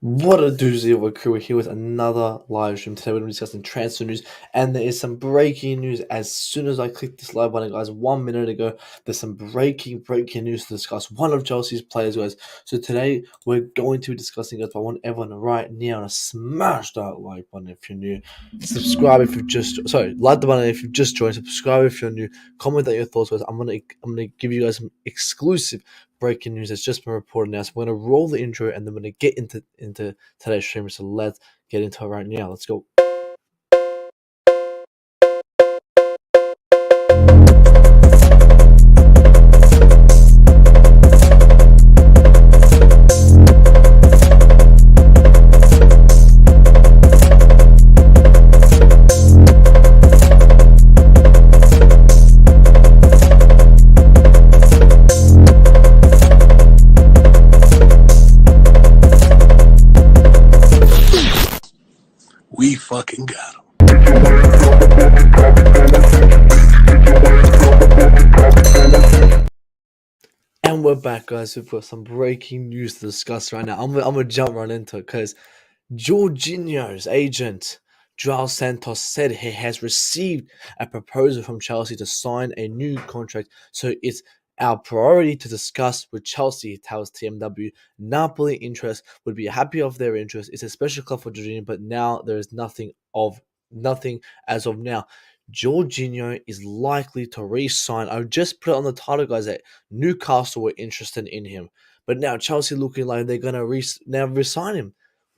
What a doozy of a crew. We're here with another live stream. Today we're going to be discussing transfer news, and there is some breaking news. As soon as I clicked this live button, guys, 1 minute ago, there's some breaking news to discuss. One of Chelsea's players, guys. So today we're going to be discussing it. I want everyone right now to smash that like button if you're new. Subscribe if you've like the button if you've just joined. Subscribe if you're new. Comment that your thoughts, guys. I'm gonna give you guys some exclusive breaking news that's just been reported now. So we're going to roll the intro and then we're going to get into today's stream. So let's get into it right now. Let's go. We fucking got him. And we're back, guys. We've got some breaking news to discuss right now. I'm gonna jump right into it because Jorginho's agent, João Santos, said he has received a proposal from Chelsea to sign a new contract. So it's our priority to discuss with Chelsea, tells TMW. Napoli interest would be happy of their interest. It's a special club for Jorginho, but now there is nothing as of now. Jorginho is likely to re-sign. I just put it on the title, guys, that Newcastle were interested in him. But now Chelsea looking like they're going to re-sign him.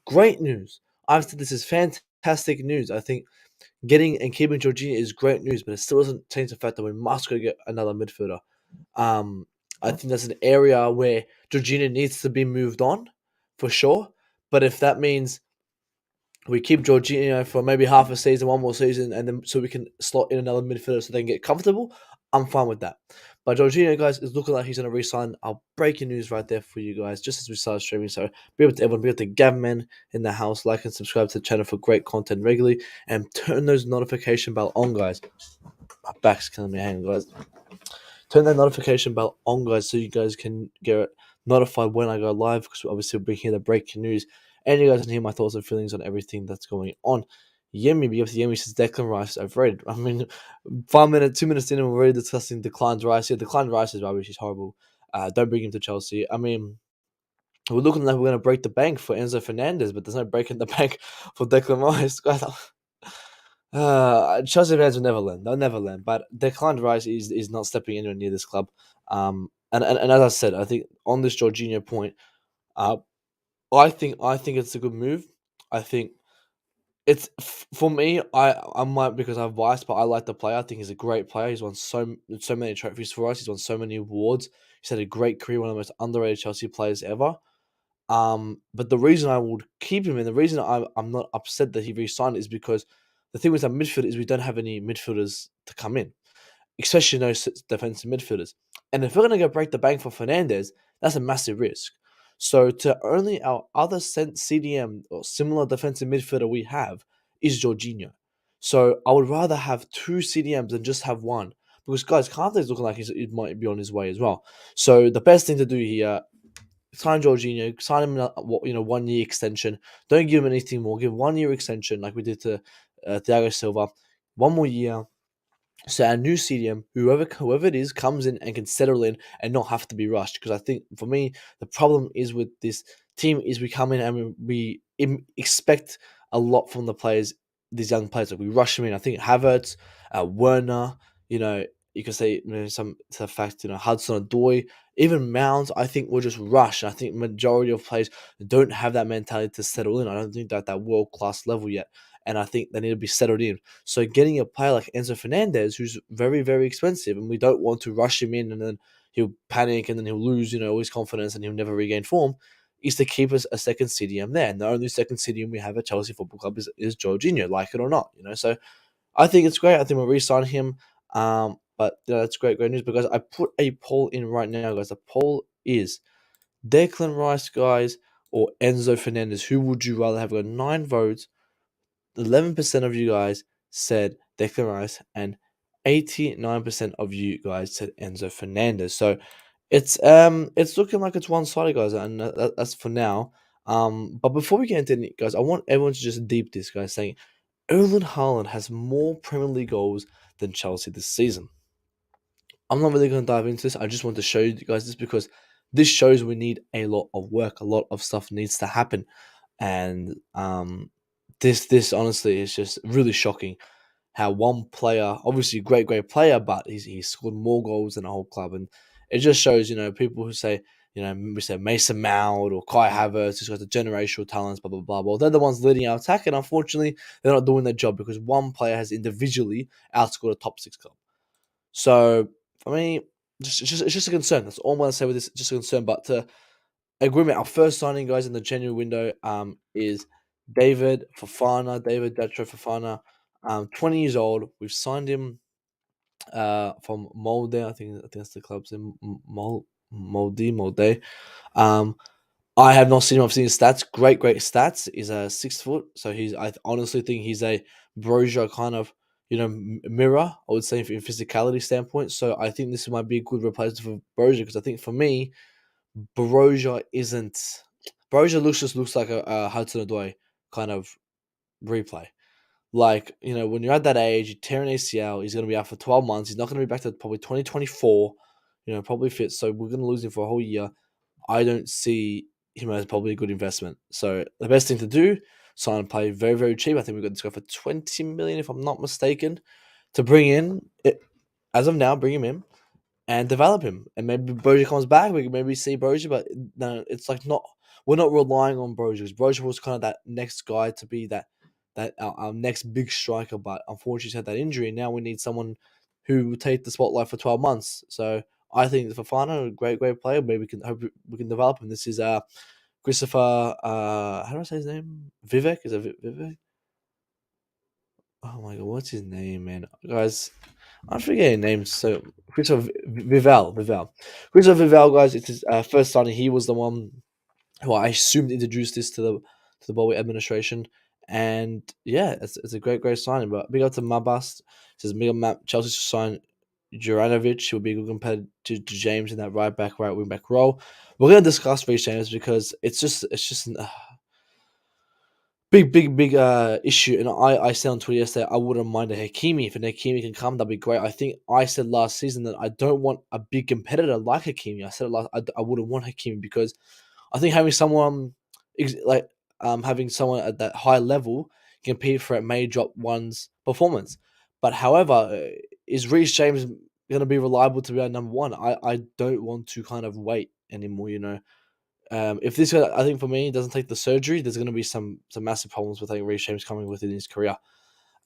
Great news. I've said this is fantastic news. I think getting and keeping Jorginho is great news, but it still doesn't change the fact that we must go get another midfielder. I think that's an area where Jorginho needs to be moved on, for sure. But if that means we keep Jorginho for maybe half a season, one more season, and then so we can slot in another midfielder so they can get comfortable, I'm fine with that. But Jorginho, guys, is looking like he's going to re-sign. Our breaking news right there for you guys, just as we started streaming. So be able to everyone, be able to Gavman in the house, like and subscribe to the channel for great content regularly, and turn those notification bell on, guys. My back's killing me, hang on, guys. Turn that notification bell on, guys, so you guys can get notified when I go live, because obviously we'll be here the breaking news, and you guys can hear my thoughts and feelings on everything that's going on. Yemi, because Yemi says Declan Rice overrated. I mean, 2 minutes in, and we're already discussing Declan Rice. Yeah, Declan Rice is rubbish. He's horrible. Don't bring him to Chelsea. I mean, we're looking like we're going to break the bank for Enzo Fernandez, but there's no breaking the bank for Declan Rice. Chelsea fans will never learn. They'll never learn. But Declan Rice is not stepping anywhere near this club. And as I said, I think on this Jorginho point, I think it's a good move. I think it's for me. I might, because I'm biased, but I like the player. I think he's a great player. He's won so many trophies for us. He's won so many awards. He's had a great career. One of the most underrated Chelsea players ever. But the reason I would keep him, and the reason I'm not upset that he re-signed, is because the thing with our midfield is we don't have any midfielders to come in, especially no defensive midfielders. And if we're going to go break the bank for Fernandez, that's a massive risk. So to only our other CDM or similar defensive midfielder we have is Jorginho. So I would rather have two CDMs than just have one. Because, guys, Kante's looking like he might be on his way as well. So the best thing to do here, sign Jorginho, sign him a 1 year extension. Don't give him anything more. Give him 1 year extension like we did to Thiago Silva. 1 more year. So our new CDM, whoever it is, comes in and can settle in and not have to be rushed. Because I think for me, the problem is with this team is we come in and we expect a lot from the players, these young players. Like we rush them in. I think Havertz, Werner, you could say some to the fact, Hudson-Odoi, even Mounds, I think will just rush. I think majority of players don't have that mentality to settle in. I don't think they're at that world-class level yet. And I think they need to be settled in. So getting a player like Enzo Fernandez, who's very, very expensive, and we don't want to rush him in and then he'll panic and then he'll lose, all his confidence and he'll never regain form, is to keep us a second CDM there. And the only second CDM we have at Chelsea Football Club is Jorginho, like it or not, So I think it's great. I think we'll re-sign him. But it's great news, because I put a poll in right now, guys. The poll is Declan Rice, guys, or Enzo Fernandez. Who would you rather have? Got 9 votes. 11% of you guys said Declan Rice, and 89% of you guys said Enzo Fernandez. So it's looking like it's one-sided, guys, and that's for now. But before we get into it, guys, I want everyone to just deep this, guys, saying Erling Haaland has more Premier League goals than Chelsea this season. I'm not really going to dive into this. I just want to show you guys this because this shows we need a lot of work. A lot of stuff needs to happen, and this honestly is just really shocking. How one player, obviously great player, but he's scored more goals than the whole club, and it just shows people who say we say Mason Mount or Kai Havertz who's got the generational talents, blah blah blah. Well, they're the ones leading our attack, and unfortunately, they're not doing their job because one player has individually outscored a top six club. So for me, it's just a concern. That's all I'm going to say with this. Just a concern. But to agree with our first signing, guys, in the January window is David Fofana, David Datro Fofana, 20 years old. We've signed him from Molde. I think that's the club's in Molde. I have not seen him. I've seen his stats. Great stats. He's a 6 foot, so I honestly think he's a Broja kind of mirror. I would say in physicality standpoint. So I think this might be a good replacement for Broja because I think for me, Broja isn't. Broja looks like a Hudson Odoi kind of replay. Like, when you're at that age, you tear an ACL, he's going to be out for 12 months. He's not going to be back to probably 2024, probably fit. So we're going to lose him for a whole year. I don't see him as probably a good investment. So the best thing to do, sign and play very, very cheap. I think we've got this guy for 20 million, if I'm not mistaken, to bring in. As of now, bring him in and develop him. And maybe Broja comes back. We can maybe see Broja, but no, it's like not. We're not relying on Broja because Broja was kind of that next guy to be that our next big striker. But unfortunately, he's had that injury. And now we need someone who will take the spotlight for 12 months. So I think Fofana, a great player. Maybe we can develop him. This is Christopher. How do I say his name? Vivek. Is it Vivek? Oh my god, what's his name, man? Guys, I'm forgetting names. So Christopher Vival. Christopher Vival, guys. It's his first signing. He was the one who I assumed introduced this to the Bowie administration. And yeah, it's a great signing. But big up to Mabast. It says Miguel Map Chelsea to sign Juranovic. He'll be a good compared to James in that right wing back role. We're gonna discuss Reece James because it's just big issue. And I said on Twitter yesterday I wouldn't mind a Hakimi. If an Hakimi can come, that'd be great. I think I said last season that I don't want a big competitor like Hakimi. I said I wouldn't want Hakimi because I think having someone having someone at that high level compete for it may drop one's performance. But however, is Reece James going to be reliable to be our number one? I don't want to kind of wait anymore. If this guy, I think for me, doesn't take the surgery, there's going to be some massive problems with Reece James coming within his career.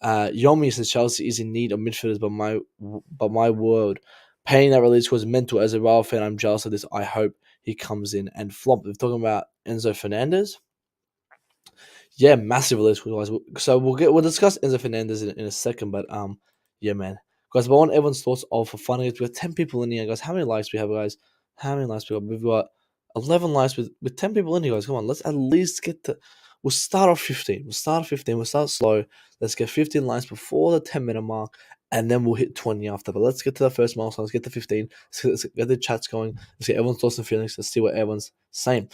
Yomi says Chelsea is in need of midfielders, but my word, paying that release was mental. As a Real fan, I'm jealous of this. I hope he comes in and flop. We're talking about Enzo Fernandez. Yeah, massive release, guys. So we'll discuss Enzo Fernandez in a second, but yeah, man, guys. But I want everyone's thoughts of for fun. We've got 10 people in here, guys. How many likes we have, guys? How many likes we have? We've got 11 likes with 10 people in here, guys. Come on, let's at least get to. We'll start off 15. We'll start slow. Let's get 15 likes before the 10-minute mark, and then we'll hit 20 after. But let's get to the first milestone. Let's get to 15. Let's get the chats going. Let's get everyone's thoughts and feelings. Let's see what everyone's saying.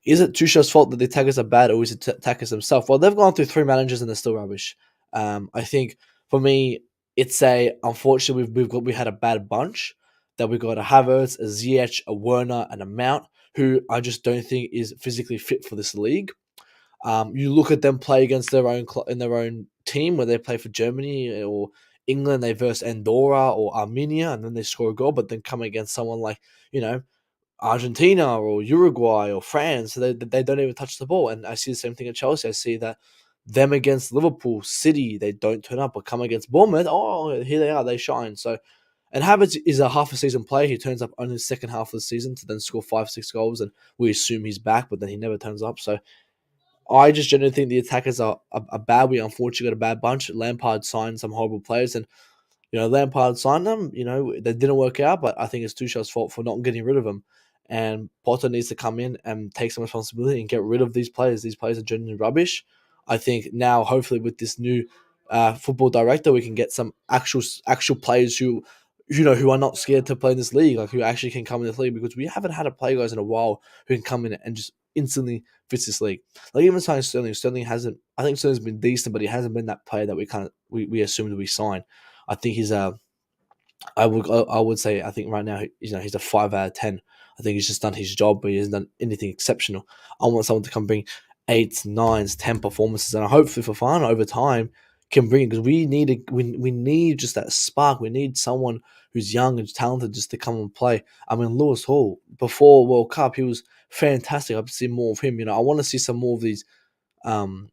Is it Tuchel's fault that the attackers are bad, or is it attackers themselves? Well, they've gone through 3 managers and they're still rubbish. I think for me, it's unfortunately we had a bad bunch. That we got a Havertz, a Ziyech, a Werner, and a Mount, who I just don't think is physically fit for this league. You look at them play against their own team, where they play for Germany or England, they verse Andorra or Armenia, and then they score a goal. But then come against someone like Argentina or Uruguay or France, they don't even touch the ball. And I see the same thing at Chelsea. I see that them against Liverpool, City, they don't turn up. But come against Bournemouth, oh, here they are, they shine. So, and Havertz is a half a season player. He turns up only the second half of the season to then score 5-6 goals, and we assume he's back, but then he never turns up. So I just generally think the attackers are bad. We unfortunately got a bad bunch. Lampard signed some horrible players, and Lampard signed them. They didn't work out, but I think it's Tuchel's fault for not getting rid of them. And Potter needs to come in and take some responsibility and get rid of these players. These players are genuinely rubbish. I think now, hopefully, with this new football director, we can get some actual players who who are not scared to play in this league, like who actually can come in this league, because we haven't had a player guys in a while who can come in and just instantly fits this league. Like even signing Sterling hasn't. I think Sterling's been decent, but he hasn't been that player that we assumed we signed. I think he's a I would say I think right now he's a 5 out of 10. I think he's just done his job, but he hasn't done anything exceptional. I want someone to come bring 8s, 9s, 10 performances, and hopefully Fofana over time can bring it, because we need just that spark. We need someone who's young and talented just to come and play. I mean, Lewis Hall before World Cup, he was fantastic. I've seen more of him. I want to see some more of these um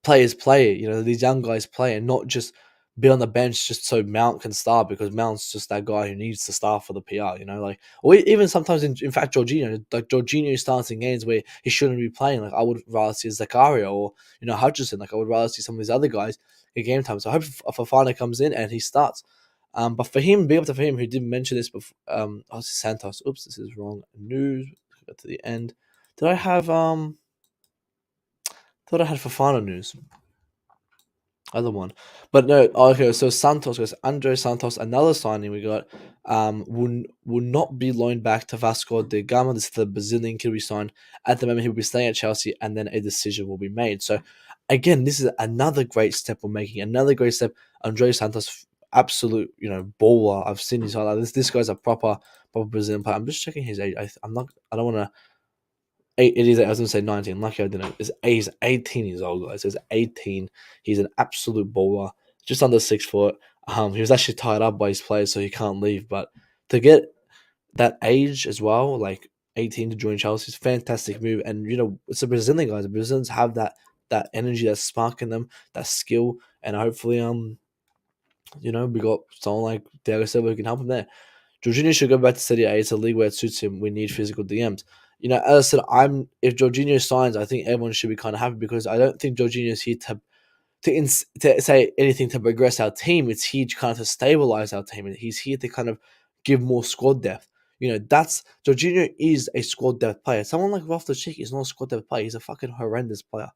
players play it, these young guys play, and not just be on the bench just so Mount can start, because Mount's just that guy who needs to start for the PR, like, or even sometimes in fact Jorginho starts in games where he shouldn't be playing. Like I would rather see Zakaria or Hutchinson. Like I would rather see some of these other guys in game time. So I hope Fofana comes in and he starts. But for him, big up to for him who didn't mention this before. Santos. Oops, this is wrong news. Got to the end. Did I have Thought I had Fofana news. Other one. But no, okay, so Santos goes Andre Santos, another signing we got, will not be loaned back to Vasco da Gama. This is the Brazilian kid we signed. At the moment, he will be staying at Chelsea, and then a decision will be made. So again, this is another great step we're making. Another great step. Andre Santos, absolute, baller. I've seen his highlight. This guy's a proper Brazilian player. I'm just checking his age. I don't want to. It is. I was going to say 19. Lucky I didn't. He's 18 years old, guys. He's 18. He's an absolute baller. Just under 6 foot. He was actually tied up by his players, so he can't leave. But to get that age as well, like 18 to join Chelsea, is a fantastic move. And it's a Brazilian, guys. The Brazilians have that energy, that spark in them, that skill, and hopefully, we got someone like Thiago Silva who can help him there. Jorginho should go back to Serie A. It's a league where it suits him. We need physical DMs. As I said, if Jorginho signs, I think everyone should be kind of happy, because I don't think Jorginho is here to say anything to progress our team. It's here to kind of to stabilize our team. He's here to kind of give more squad depth. That's Jorginho is a squad depth player. Someone like Loftus-Cheek is not a squad depth player. He's a fucking horrendous player.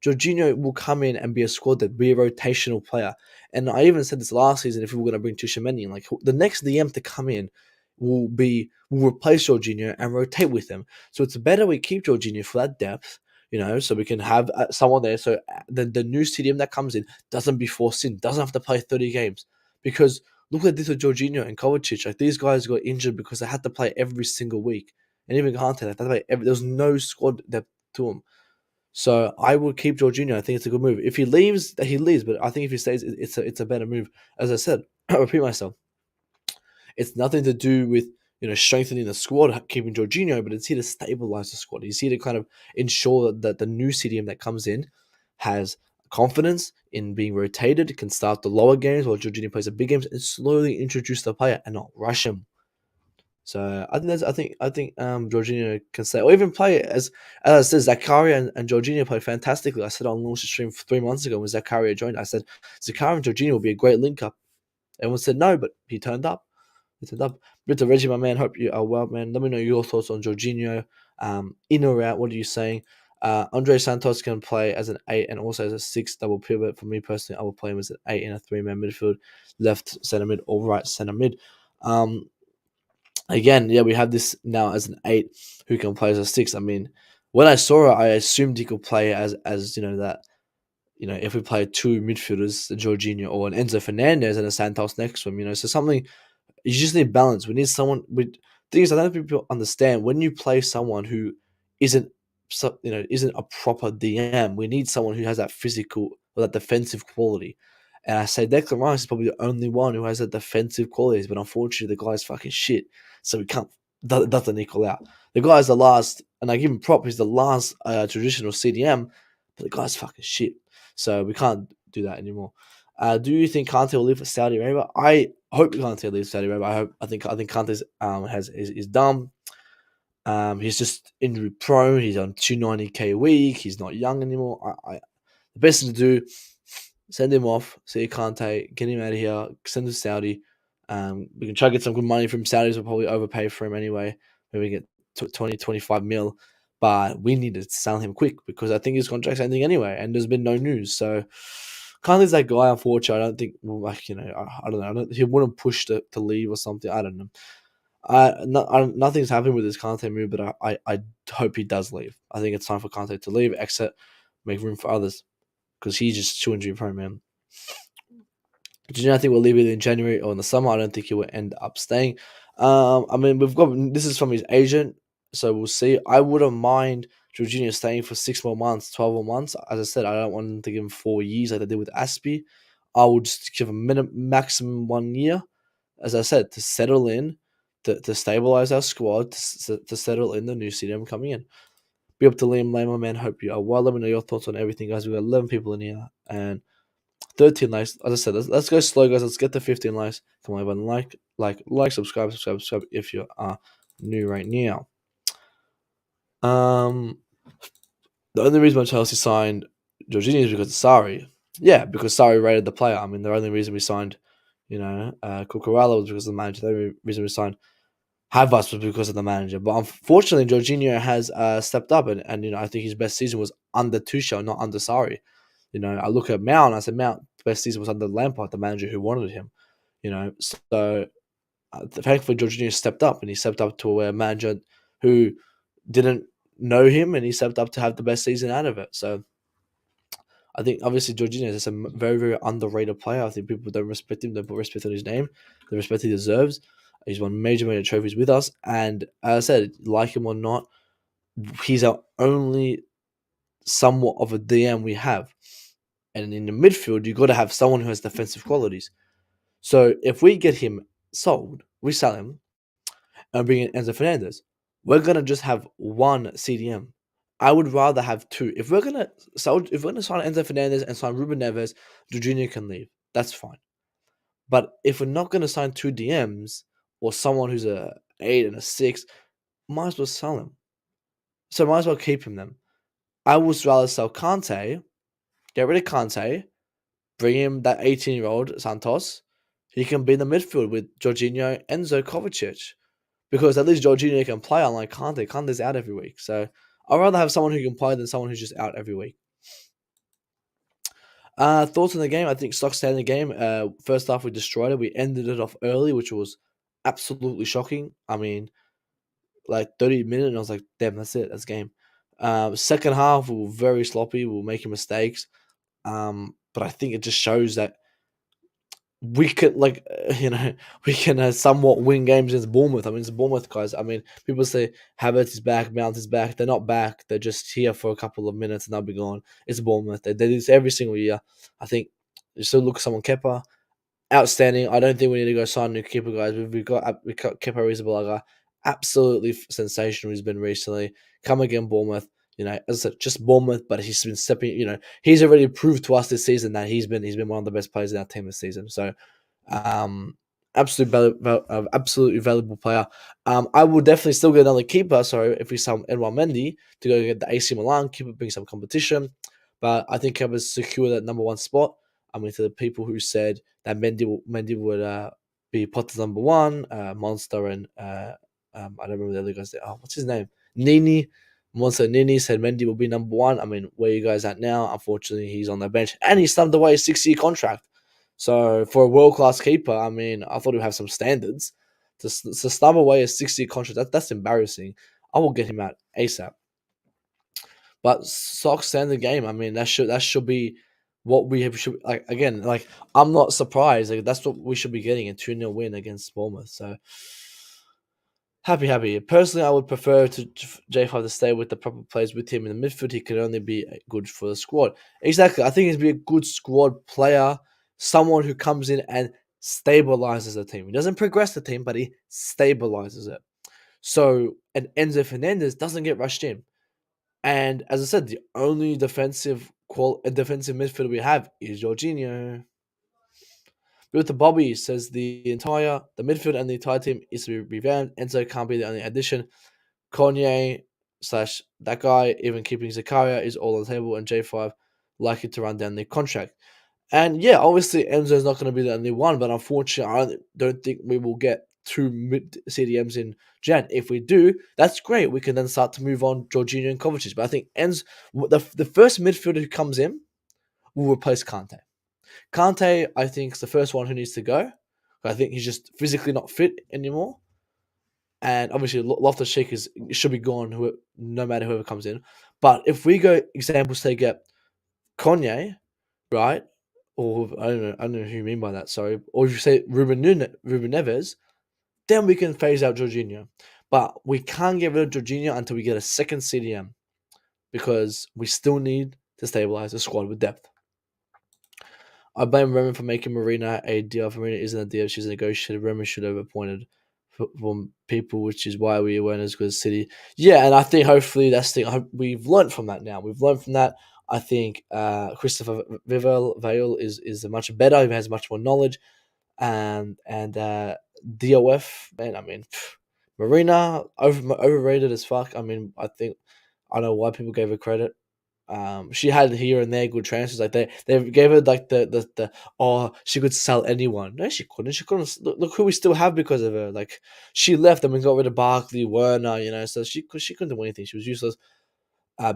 Jorginho will come in and be a squad depth, be a rotational player. And I even said this last season, if we were going to bring Tuchemeni in, like the next DM to come in will replace Jorginho and rotate with him. So it's better we keep Jorginho for that depth, so we can have someone there. So the new CDM that comes in doesn't be forced in, doesn't have to play 30 games. Because look at this with Jorginho and Kovacic. Like these guys got injured because they had to play every single week. And even Kante, they had to play there was no squad depth to him. So I would keep Jorginho. I think it's a good move. If he leaves, he leaves. But I think if he stays, it's a better move. As I said, I repeat myself. It's nothing to do with strengthening the squad, keeping Jorginho, but it's here to stabilize the squad. He's here to kind of ensure that the new CDM that comes in has confidence in being rotated, can start the lower games while Jorginho plays the big games, and slowly introduce the player and not rush him. So I think Jorginho can stay, or even play as I said, Zakaria and Jorginho play fantastically. I said on launch stream 3 months ago when Zakaria joined, I said Zakaria and Jorginho will be a great link up. Everyone said no, but he turned up. But to Reggie, my man, hope you are well, man. Let me know your thoughts on Jorginho. In or out, what are you saying? Andre Santos can play as an 8 and also as a 6 double pivot. For me personally, I will play him as an 8 in a 3-man midfield, left centre mid or right centre mid. Again, yeah, we have this now as an 8 who can play as a 6. I mean, when I saw it, I assumed he could play as that. If we play two midfielders, Jorginho or an Enzo Fernandez and a Santos next to him, so something. You just need balance. We need someone with things. I don't think people understand when you play someone who isn't, isn't a proper DM. We need someone who has that physical or that defensive quality. And I say Declan Rice is probably the only one who has that defensive qualities, but unfortunately the guy's fucking shit. So we can't doesn't equal out. The guy's the last, and I give him prop. He's the last traditional CDM, but the guy's fucking shit. So we can't do that anymore. Do you think Kante will leave for Saudi Arabia? I hope Kante leaves Saudi Arabia. I think Kante's is dumb. He's just injury prone. He's on 290k a week. He's not young anymore. The best thing to do, send him off. See Kante, get him out of here. Send him to Saudi. We can try to get some good money from Saudis. We'll probably overpay for him anyway. Maybe get 20, 25 mil. But we need to sell him quick because I think his contract's ending anyway, and there's been no news. So Kante's that guy. Unfortunately, I don't think. Well, like I don't know. He wouldn't push to leave or something. I don't know. Nothing's happened with his Kante move, but I hope he does leave. I think it's time for Kante to leave, exit, make room for others, because he's just too injury prone, man. Jorginho, I think will leave it in January or in the summer. I don't think he will end up staying. I mean, we've got this is from his agent, so we'll see. I wouldn't mind Jorginho staying for 6 more months, 12 more months. As I said, I don't want to give him 4 years like they did with Aspie. I would just give him maximum 1 year, as I said, to settle in, to stabilize our squad, to settle in the new CDM coming in. Be up to Liam Lame, my man. Hope you are well. Let me know your thoughts on everything, guys. We've got 11 people in here, and 13 likes. As I said, let's go slow, guys. Let's get to 15 likes. Come on, everyone. Subscribe if you are new right now. The only reason why Chelsea signed Jorginho is because of Sarri. Yeah, because Sarri rated the player. I mean, the only reason we signed, Cucurella was because of the manager. The only reason we signed Havertz was because of the manager. But unfortunately, Jorginho has stepped up, and I think his best season was under Tuchel, not under Sarri. I look at Mount, and I said Mount best season was under Lampard, the manager who wanted him. So thankfully Jorginho stepped up, and he stepped up to a manager who didn't know him, and he stepped up to have the best season out of it. So I think obviously Jorginho is a very, very underrated player. I think people don't respect him, don't put respect on his name, the respect he deserves. He's won major, major trophies with us, and as I said, like him or not, he's our only somewhat of a DM we have. And in the midfield, you got to have someone who has defensive qualities. So if we get him sold, we sell him, and bring in Enzo Fernandez, we're gonna just have one CDM. I would rather have two. If we're gonna sign Enzo Fernandez and sign Ruben Neves, Jorginho can leave. That's fine. But if we're not gonna sign two DMs or someone who's a 8 and a 6, might as well sell him. So might as well keep him then. I would rather sell Kante, get rid of Kante, bring him that 18-year-old Santos. He can be in the midfield with Jorginho, Enzo, Kovacic. Because at least Jorginho can play, unlike Kante. Kante's out every week. So I'd rather have someone who can play than someone who's just out every week. Thoughts on the game? I think stock standard game. First half, we destroyed it. We ended it off early, which was absolutely shocking. I mean, like 30 minutes, and I was like, damn, that's it. That's game. Second half, we were very sloppy. We were making mistakes. But I think it just shows that we could, we can somewhat win games against Bournemouth. I mean, it's Bournemouth, guys. I mean, people say Havertz is back, Mount is back. They're not back. They're just here for a couple of minutes and they'll be gone. It's Bournemouth. They do this every single year. I think you still look at someone Kepa, outstanding. I don't think we need to go sign a new keeper, guys. We got Kepa Arrizabalaga, absolutely sensational. He's been recently. Come again, Bournemouth. As I said, just Bournemouth, but he's been stepping. He's already proved to us this season that he's been one of the best players in our team this season. So, absolutely valuable player. I will definitely still get another keeper. So if we sell Edouard Mendy to go get the AC Milan keeper, bring some competition. But I think Kepa's secure that number one spot. I mean, to the people who said that Mendy would be Potter's number one, Monster, and I don't remember the other guys. Oh, what's his name? Nini. Monster Nini said Mendy will be number one. I mean, where you guys at now? Unfortunately, he's on the bench, and he stumped away a 6-year contract. So for a world-class keeper, I mean, I thought he'd have some standards. To stump away a 6-year contract, that's embarrassing. I will get him out ASAP. But Sox standard game. I mean, that should be what we should like. Again, like I'm not surprised. Like that's what we should be getting, a 2-0 win against Bournemouth. So happy. Personally, I would prefer to J5 to stay with the proper players with him in the midfield. He could only be good for the squad. Exactly. I think he'd be a good squad player, someone who comes in and stabilizes the team. He doesn't progress the team, but he stabilizes it. So, and Enzo Fernandez doesn't get rushed in. And as I said, the only defensive midfielder we have is Jorginho. With the Bobby says the midfield and the entire team is to be revamped. Enzo can't be the only addition. Kanye / that guy, even keeping Zakaria, is all on the table, and J5 likely to run down their contract. And yeah, obviously Enzo is not going to be the only one, but unfortunately, I don't think we will get 2 mid CDMs in Jan. If we do, that's great. We can then start to move on Jorginho and Kovacic. But I think Enzo, the first midfielder who comes in will replace Kante. Kante, I think, is the first one who needs to go. I think he's just physically not fit anymore. And obviously, Loftus-Cheek should be gone, no matter whoever comes in. But if we go, example, say get Kanye, right? Or I don't know who you mean by that. Sorry, or if you say Ruben Neves, then we can phase out Jorginho. But we can't get rid of Jorginho until we get a second CDM because we still need to stabilize the squad with depth. I blame Roman for making Marina a deal. If Marina isn't a deal, she's negotiated. Roman should have appointed from people, which is why we weren't as good as City. Yeah, and I think hopefully that's the thing. We've learned from that now. We've learned from that. I think Christopher Vale is much better. He has much more knowledge. And DOF, man, I mean, Marina overrated as fuck. I mean, I don't know why people gave her credit. She had here and there good transfers. Like they gave her like the oh, she could sell anyone. No, she couldn't. She couldn't. Look who we still have because of her. Like she left and we got rid of Barkley, Werner. So she couldn't do anything. She was useless.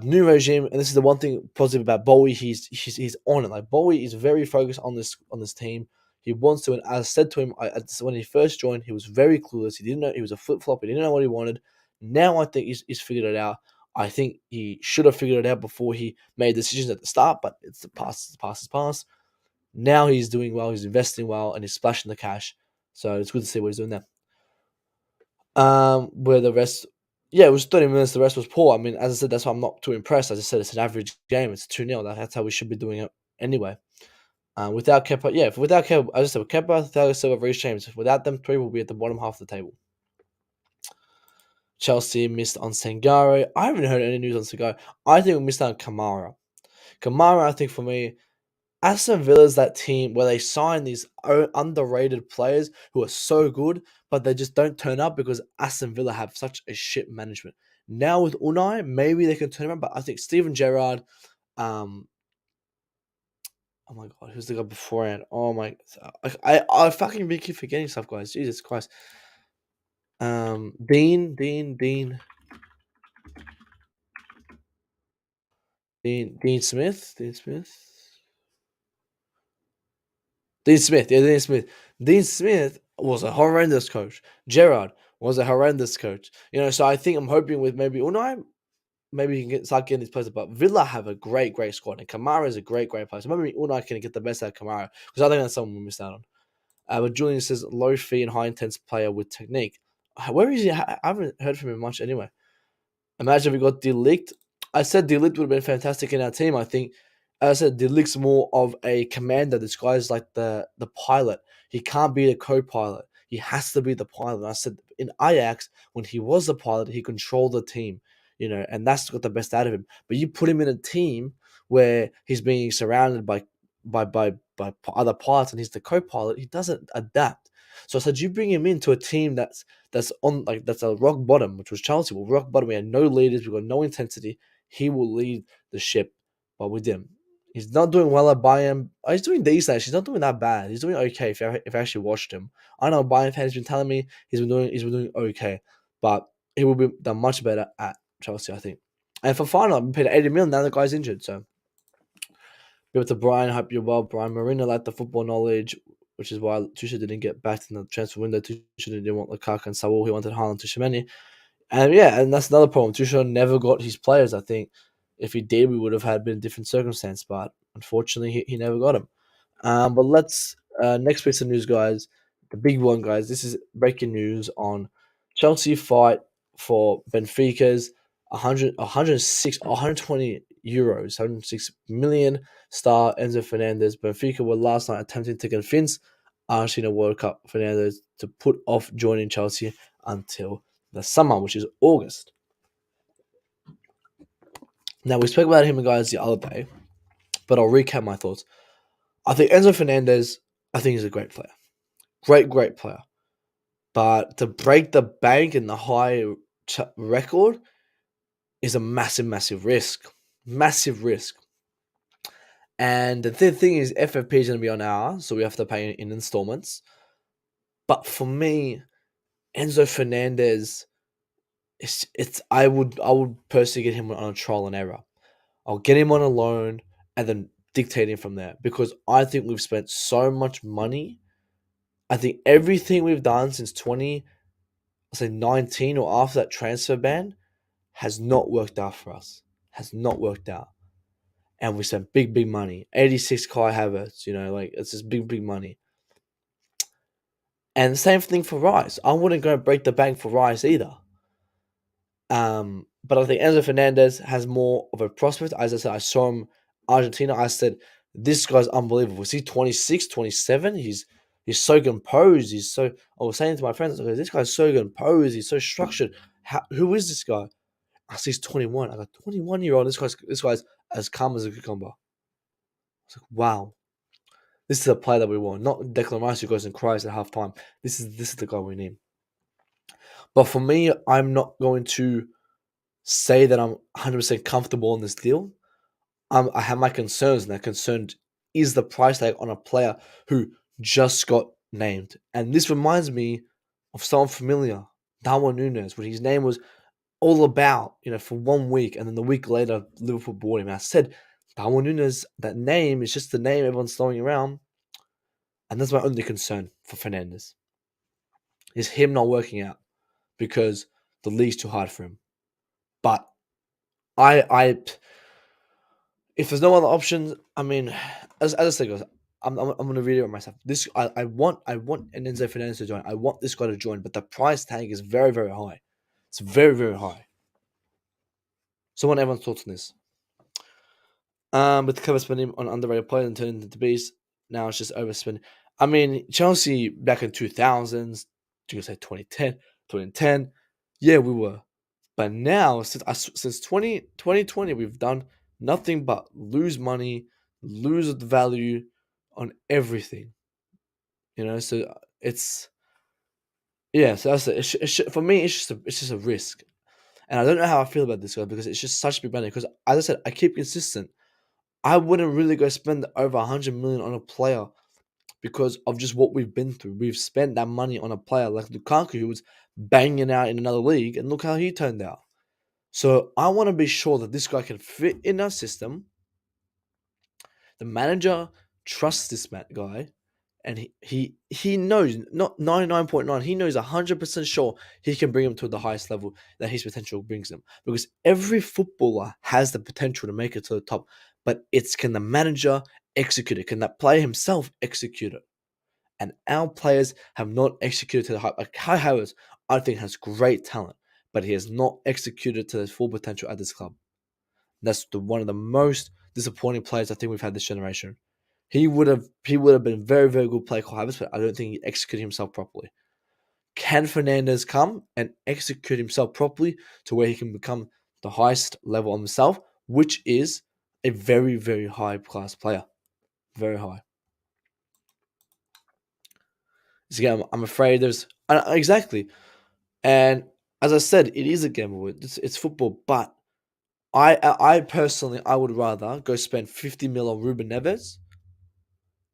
New regime, and this is the one thing positive about Bowie. He's on it. Like Bowie is very focused on this team. He wants to, and as I said to him, when he first joined, he was very clueless. He didn't know, he was a flip flop. He didn't know what he wanted. Now I think he's figured it out. I think he should have figured it out before he made decisions at the start. But it's the past. The past is past. Now he's doing well. He's investing well, and he's splashing the cash. So it's good to see what he's doing there. Where the rest, yeah, it was 30 minutes. The rest was poor. I mean, as I said, that's why I'm not too impressed. As I said, it's an average game. It's 2-0. That's how we should be doing it anyway. Without Kepa, yeah, without Kepa, as I said, with Kepa, Thiago Silva, Reece James, without them three, we'll be at the bottom half of the table. Chelsea missed on Sangare. I haven't heard any news on Sangare. I think we missed out on Kamara. Kamara, I think for me, Aston Villa's that team where they sign these underrated players who are so good, but they just don't turn up because Aston Villa have such a shit management. Now with Unai, maybe they can turn around, but I think Steven Gerrard, oh my god, who's the guy beforehand? Oh my, I fucking keep forgetting stuff, guys. Jesus Christ. Dean Smith, Dean Smith, yeah, Dean Smith. Dean Smith was a horrendous coach. Gerrard was a horrendous coach. So I think I'm hoping with maybe Unai, maybe he can start getting these players. But Villa have a great squad, and Kamara is a great player. So maybe Unai can get the best out of Kamara because I think that's something we missed out on. But Julian says low fee and high intense player with technique. Where is he? I haven't heard from him much anyway. Imagine if we got Delict. I said Delict would have been fantastic in our team. I think, as I said, Delict's more of a commander. This guy's like the pilot. He can't be the co-pilot. He has to be the pilot. And I said in Ajax, when he was the pilot, he controlled the team, and that's got the best out of him. But you put him in a team where he's being surrounded by other pilots and he's the co-pilot, he doesn't adapt. So I said, you bring him into a team that's that's a rock bottom, which was Chelsea. Well, rock bottom. We had no leaders. We got no intensity. He will lead the ship, but we didn't. He's not doing well at Bayern. He's doing decent. He's not doing that bad. He's doing okay. If I actually watched him, I know Bayern fans been telling me he's been doing okay, but he will be done much better at Chelsea, I think. And for final, I've been paid 80 million. Now the guy's injured, so. Give it to Brian. Hope you're well, Brian. Marina lacked the football knowledge, which is why Tuchel didn't get back in the transfer window. Tuchel didn't want Lukaku and Saul. He wanted Haaland to Shemeni. And that's another problem. Tuchel never got his players. I think if he did, we would have had been a different circumstance. But unfortunately, he never got him. But let's next piece of news, guys. The big one, guys. This is breaking news on Chelsea fight for Benfica's 120 euros, 106 million star Enzo Fernandez. Benfica were last night attempting to convince Argentina World Cup Fernandez to put off joining Chelsea until the summer, which is August. Now, we spoke about him, guys, the other day, but I'll recap my thoughts. I think Enzo Fernandez, he's a great player. Great player. But to break the bank in the high record is a massive risk. Massive risk. And the thing is, FFP is going to be on ours, so we have to pay in installments. But for me, Enzo Fernandez, I would personally get him on a trial and error. I'll get him on a loan, and then dictating from there, because I think we've spent so much money. I think everything we've done since 2019 or after that transfer ban has not worked out for us. Has not worked out. And we spent big money. 86 Kai Havertz, like it's just big money. And the same thing for Rice. I wouldn't go break the bank for Rice either. But I think Enzo Fernandez has more of a prospect. As I said, I saw him Argentina. I said, this guy's unbelievable. Is he 26, 27? He's so composed. I was saying to my friends, this guy's so composed. He's so structured. Who is this guy? I see he's 21. I go, 21-year-old. This guy's as calm as a cucumber. I was like, wow. This is a player that we want. Not Declan Rice who goes and cries at halftime. This is the guy we need. But for me, I'm not going to say that I'm 100% comfortable on this deal. I have my concerns, and that concern is the price tag on a player who just got named. And this reminds me of someone familiar, Darwin Núñez, when his name was all about, for 1 week, and then the week later, Liverpool bought him. I said, Darwin Núñez, that name is just the name everyone's throwing around. And that's my only concern for Fernandez. Is him not working out because the league's too hard for him. But if there's no other options, I mean, as I said, guys, I'm going to reiterate myself. I want an Enzo Fernandez to join. I want this guy to join, but the price tag is very, very high. It's very, very high. So I want everyone's thoughts on this. With cover spending on underrated players and turning into beasts, now it's just overspending. I mean, Chelsea back in 2000s, you can say 2010, yeah, we were. But now, since 2020, we've done nothing but lose money, lose the value on everything. So it's so that's it. For me, it's just a risk, and I don't know how I feel about this guy because it's just such big money. Because as I said, I keep consistent. I wouldn't really go spend over 100 million on a player because of just what we've been through. We've spent that money on a player like Lukaku, who was banging out in another league, and look how he turned out. So I want to be sure that this guy can fit in our system. The manager trusts this guy, and he knows, not 99.9, he knows 100% sure he can bring him to the highest level that his potential brings him. Because every footballer has the potential to make it to the top, but can the manager execute it? Can that player himself execute it? And our players have not executed to the high. Like Kai Havertz, I think, has great talent, but he has not executed to his full potential at this club. That's one of the most disappointing players I think we've had this generation. He would have been very, very good player, Kai Havertz, but I don't think he executed himself properly. Can Fernandez come and execute himself properly to where he can become the highest level of himself, which is a very, very high class player. Very high. So again, I'm afraid there's exactly, and as I said, it is a gamble. It's football, but I personally I would rather go spend 50 mil on Ruben Neves,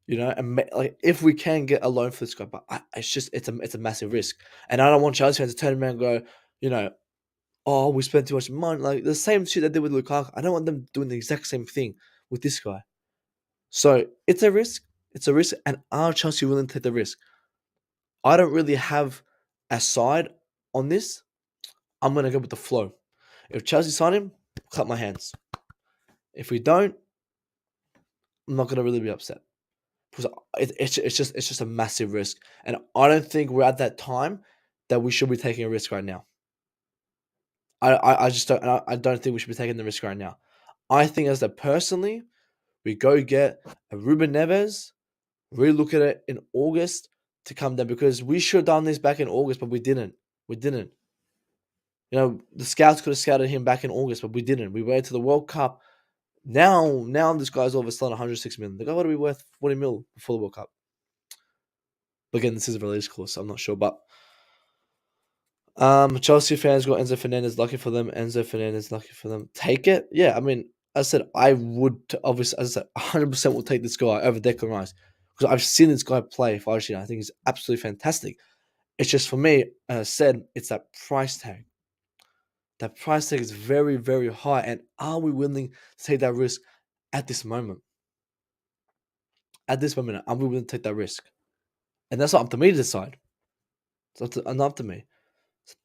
and like if we can get a loan for this guy, but it's a massive risk, and I don't want Chelsea fans to turn around and go, oh, we spent too much money, like the same shit they did with Lukaku. I don't want them doing the exact same thing with this guy. So it's a risk. It's a risk, and are Chelsea willing to take the risk? I don't really have a side on this. I'm gonna go with the flow. If Chelsea sign him, clap my hands. If we don't, I'm not gonna really be upset because it's just a massive risk, and I don't think we're at that time that we should be taking a risk right now. I just don't. I don't think we should be taking the risk right now. I think as that personally, we go get a Ruben Neves, really look at it in August to come down because we should have done this back in August, but we didn't. We didn't. The scouts could have scouted him back in August, but we didn't. We waited to the World Cup. Now this guy's all of a sudden 106 million. The guy would be worth 40 mil before the World Cup. But again, this is a release clause, so I'm not sure. But Chelsea fans got Enzo Fernandez, lucky for them. Enzo Fernandez, lucky for them. Take it? Yeah, I mean, as I said, I would obviously, as I said, 100% will take this guy over Declan Rice because I've seen this guy play for Argentina. I think he's absolutely fantastic. It's just for me, as I said, it's that price tag. That price tag is very, very high. And are we willing to take that risk at this moment? At this moment, I'm willing to take that risk. And that's not up to me to decide. Not up to me.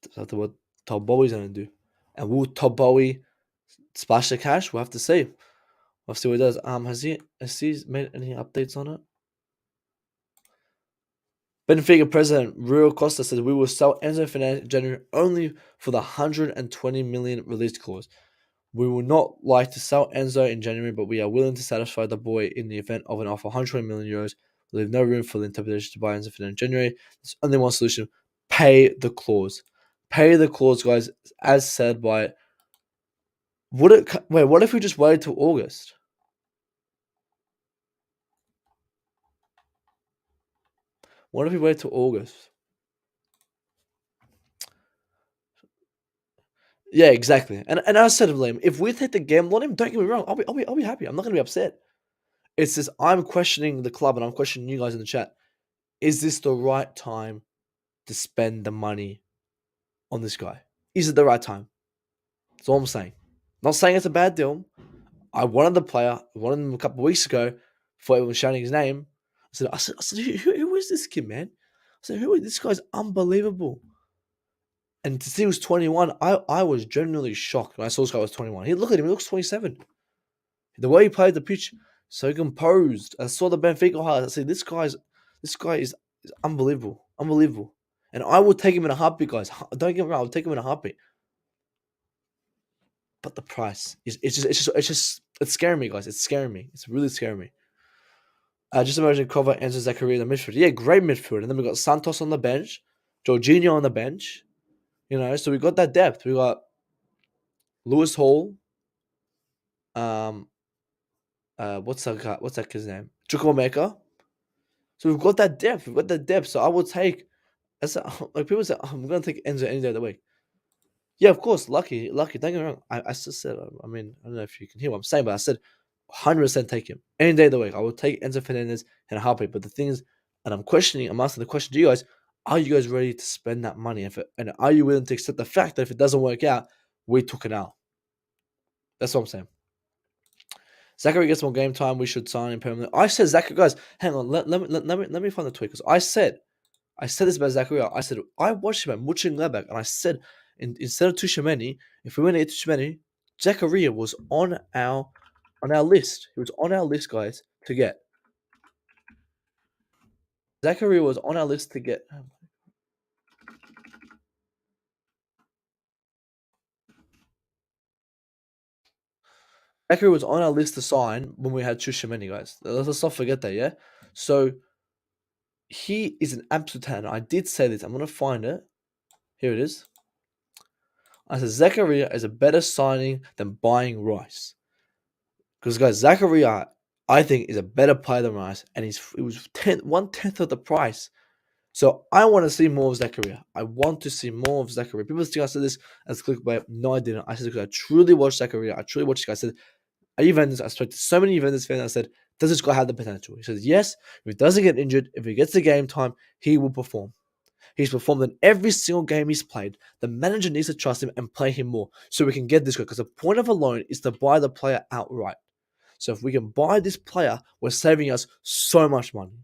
It's up to what Todd Bowie's going to do. And will Todd Bowie splash the cash? We'll have to see. We'll see what he does. Has he made any updates on it? Benfica president Rui Costa said we will sell Enzo Fernandez in January only for the 120 million release clause. We will not like to sell Enzo in January, but we are willing to satisfy the boy in the event of an offer of 120 million euros. We leave no room for the interpretation to buy Enzo Fernandez in January. There's only one solution: pay the clause. Pay the clause, guys. As said by, what if we just waited till August? What if we wait till August? Yeah, exactly. And I said to Liam, if we take the gamble on him, don't get me wrong, I'll be happy. I'm not gonna be upset. It's just I'm questioning the club and I'm questioning you guys in the chat. Is this the right time to spend the money on this guy? Is it the right time? That's all I'm saying. Not saying it's a bad deal. I wanted the player. I wanted him a couple of weeks ago before everyone was shouting his name. I said, who is this kid, man? I said, who is this guy's unbelievable. And to see he was 21, I was genuinely shocked when I saw this guy was 21. Look at him, he looks 27. The way he played the pitch, so composed. I saw the Benfica highlights. I said, this guy is unbelievable. Unbelievable. And I would take him in a heartbeat, guys. Don't get me wrong, I would take him in a heartbeat. But the price it's scaring me, guys. It's scaring me. It's really scaring me. Just imagine Cover Enzo Zachariah in the midfield. Yeah, great midfield. And then we got Santos on the bench, Jorginho on the bench. So we got that depth. We got Lewis Hall. What's that kid's name? Chukwuemeka. So we've got that depth. We've got that depth. So I will take. Like people say, I'm gonna take Enzo any day of the week. Yeah, of course, lucky. Don't get me wrong. I just said. I mean, I don't know if you can hear what I'm saying, but I said 100% take him any day of the week. I will take Enzo Fernandez in a heartbeat. But the thing is, and I'm asking the question to you guys: are you guys ready to spend that money? And are you willing to accept the fact that if it doesn't work out, we took it out? That's what I'm saying. Zachary gets more game time. We should sign him permanently. I said Zachary, guys. Hang on. Let me find the tweet because I said this about Zachary. I said I watched him at Mönchengladbach, and I said instead of Tuchemeni, if we went to get Tuchemeni, Zachary was on our list. He was on our list, guys, to get. Zachary was on our list to get. Zachary was on our list to sign when we had Tuchemeni, guys. Let's not forget that, yeah? So, he is an absolute talent. I did say this. I'm going to find it. Here it is. I said Zachariah is a better signing than buying Rice. Because, guys, Zachariah, I think, is a better player than Rice. And it was 1/10 of the price. So I want to see more of Zachariah. I want to see more of Zachariah. People think I said this as clickbait. No, I didn't. I said because I truly watched Zachariah. I truly watched this guy. I said, are you Juventus? I spoke to so many Juventus fans. I said, does this guy have the potential? He says, yes. If he doesn't get injured, if he gets the game time, he will perform. He's performed in every single game he's played. The manager needs to trust him and play him more so we can get this guy. Because the point of a loan is to buy the player outright. So if we can buy this player, we're saving us so much money.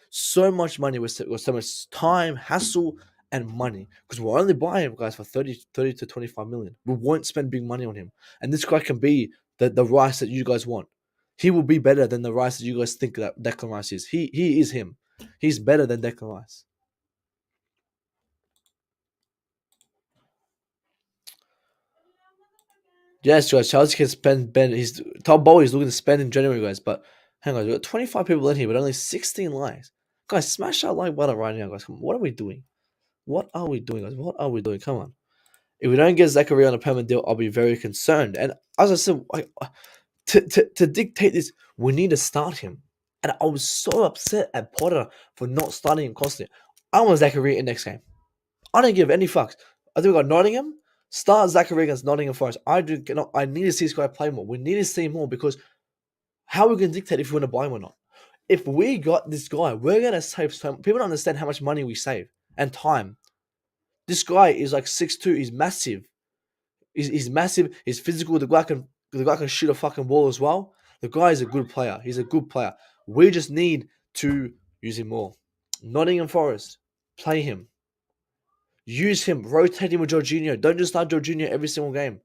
So much money with so much time, hassle, and money. Because we're only buying him, guys, for 30 to 25 million. We won't spend big money on him. And this guy can be the Rice that you guys want. He will be better than the Rice that you guys think that Declan Rice is. He is him. He's better than Declan Rice. Yes, guys, Chelsea can spend He's Tom Bowie is looking to spend in January, guys. But hang on, we've got 25 people in here, but only 16 likes. Guys, smash that like button right now, guys. Come on, what are we doing? What are we doing, guys? What are we doing? Come on. If we don't get Zachary on a permanent deal, I'll be very concerned. And as I said, to dictate this, we need to start him. And I was so upset at Potter for not starting him constantly. I want Zachary in next game. I don't give any fucks. I think we got Nottingham. Start Zachary against Nottingham Forest. I need to see this guy play more. We need to see more because how are we going to dictate if we want to buy him or not? If we got this guy, we're going to save so much. People don't understand how much money we save and time. This guy is like 6'2". He's massive. He's massive. He's physical. The guy can shoot a fucking ball as well. The guy is a good player. He's a good player. We just need to use him more. Nottingham Forest, play him. Use him. Rotate him with Jorginho. Don't just start Jorginho every single game.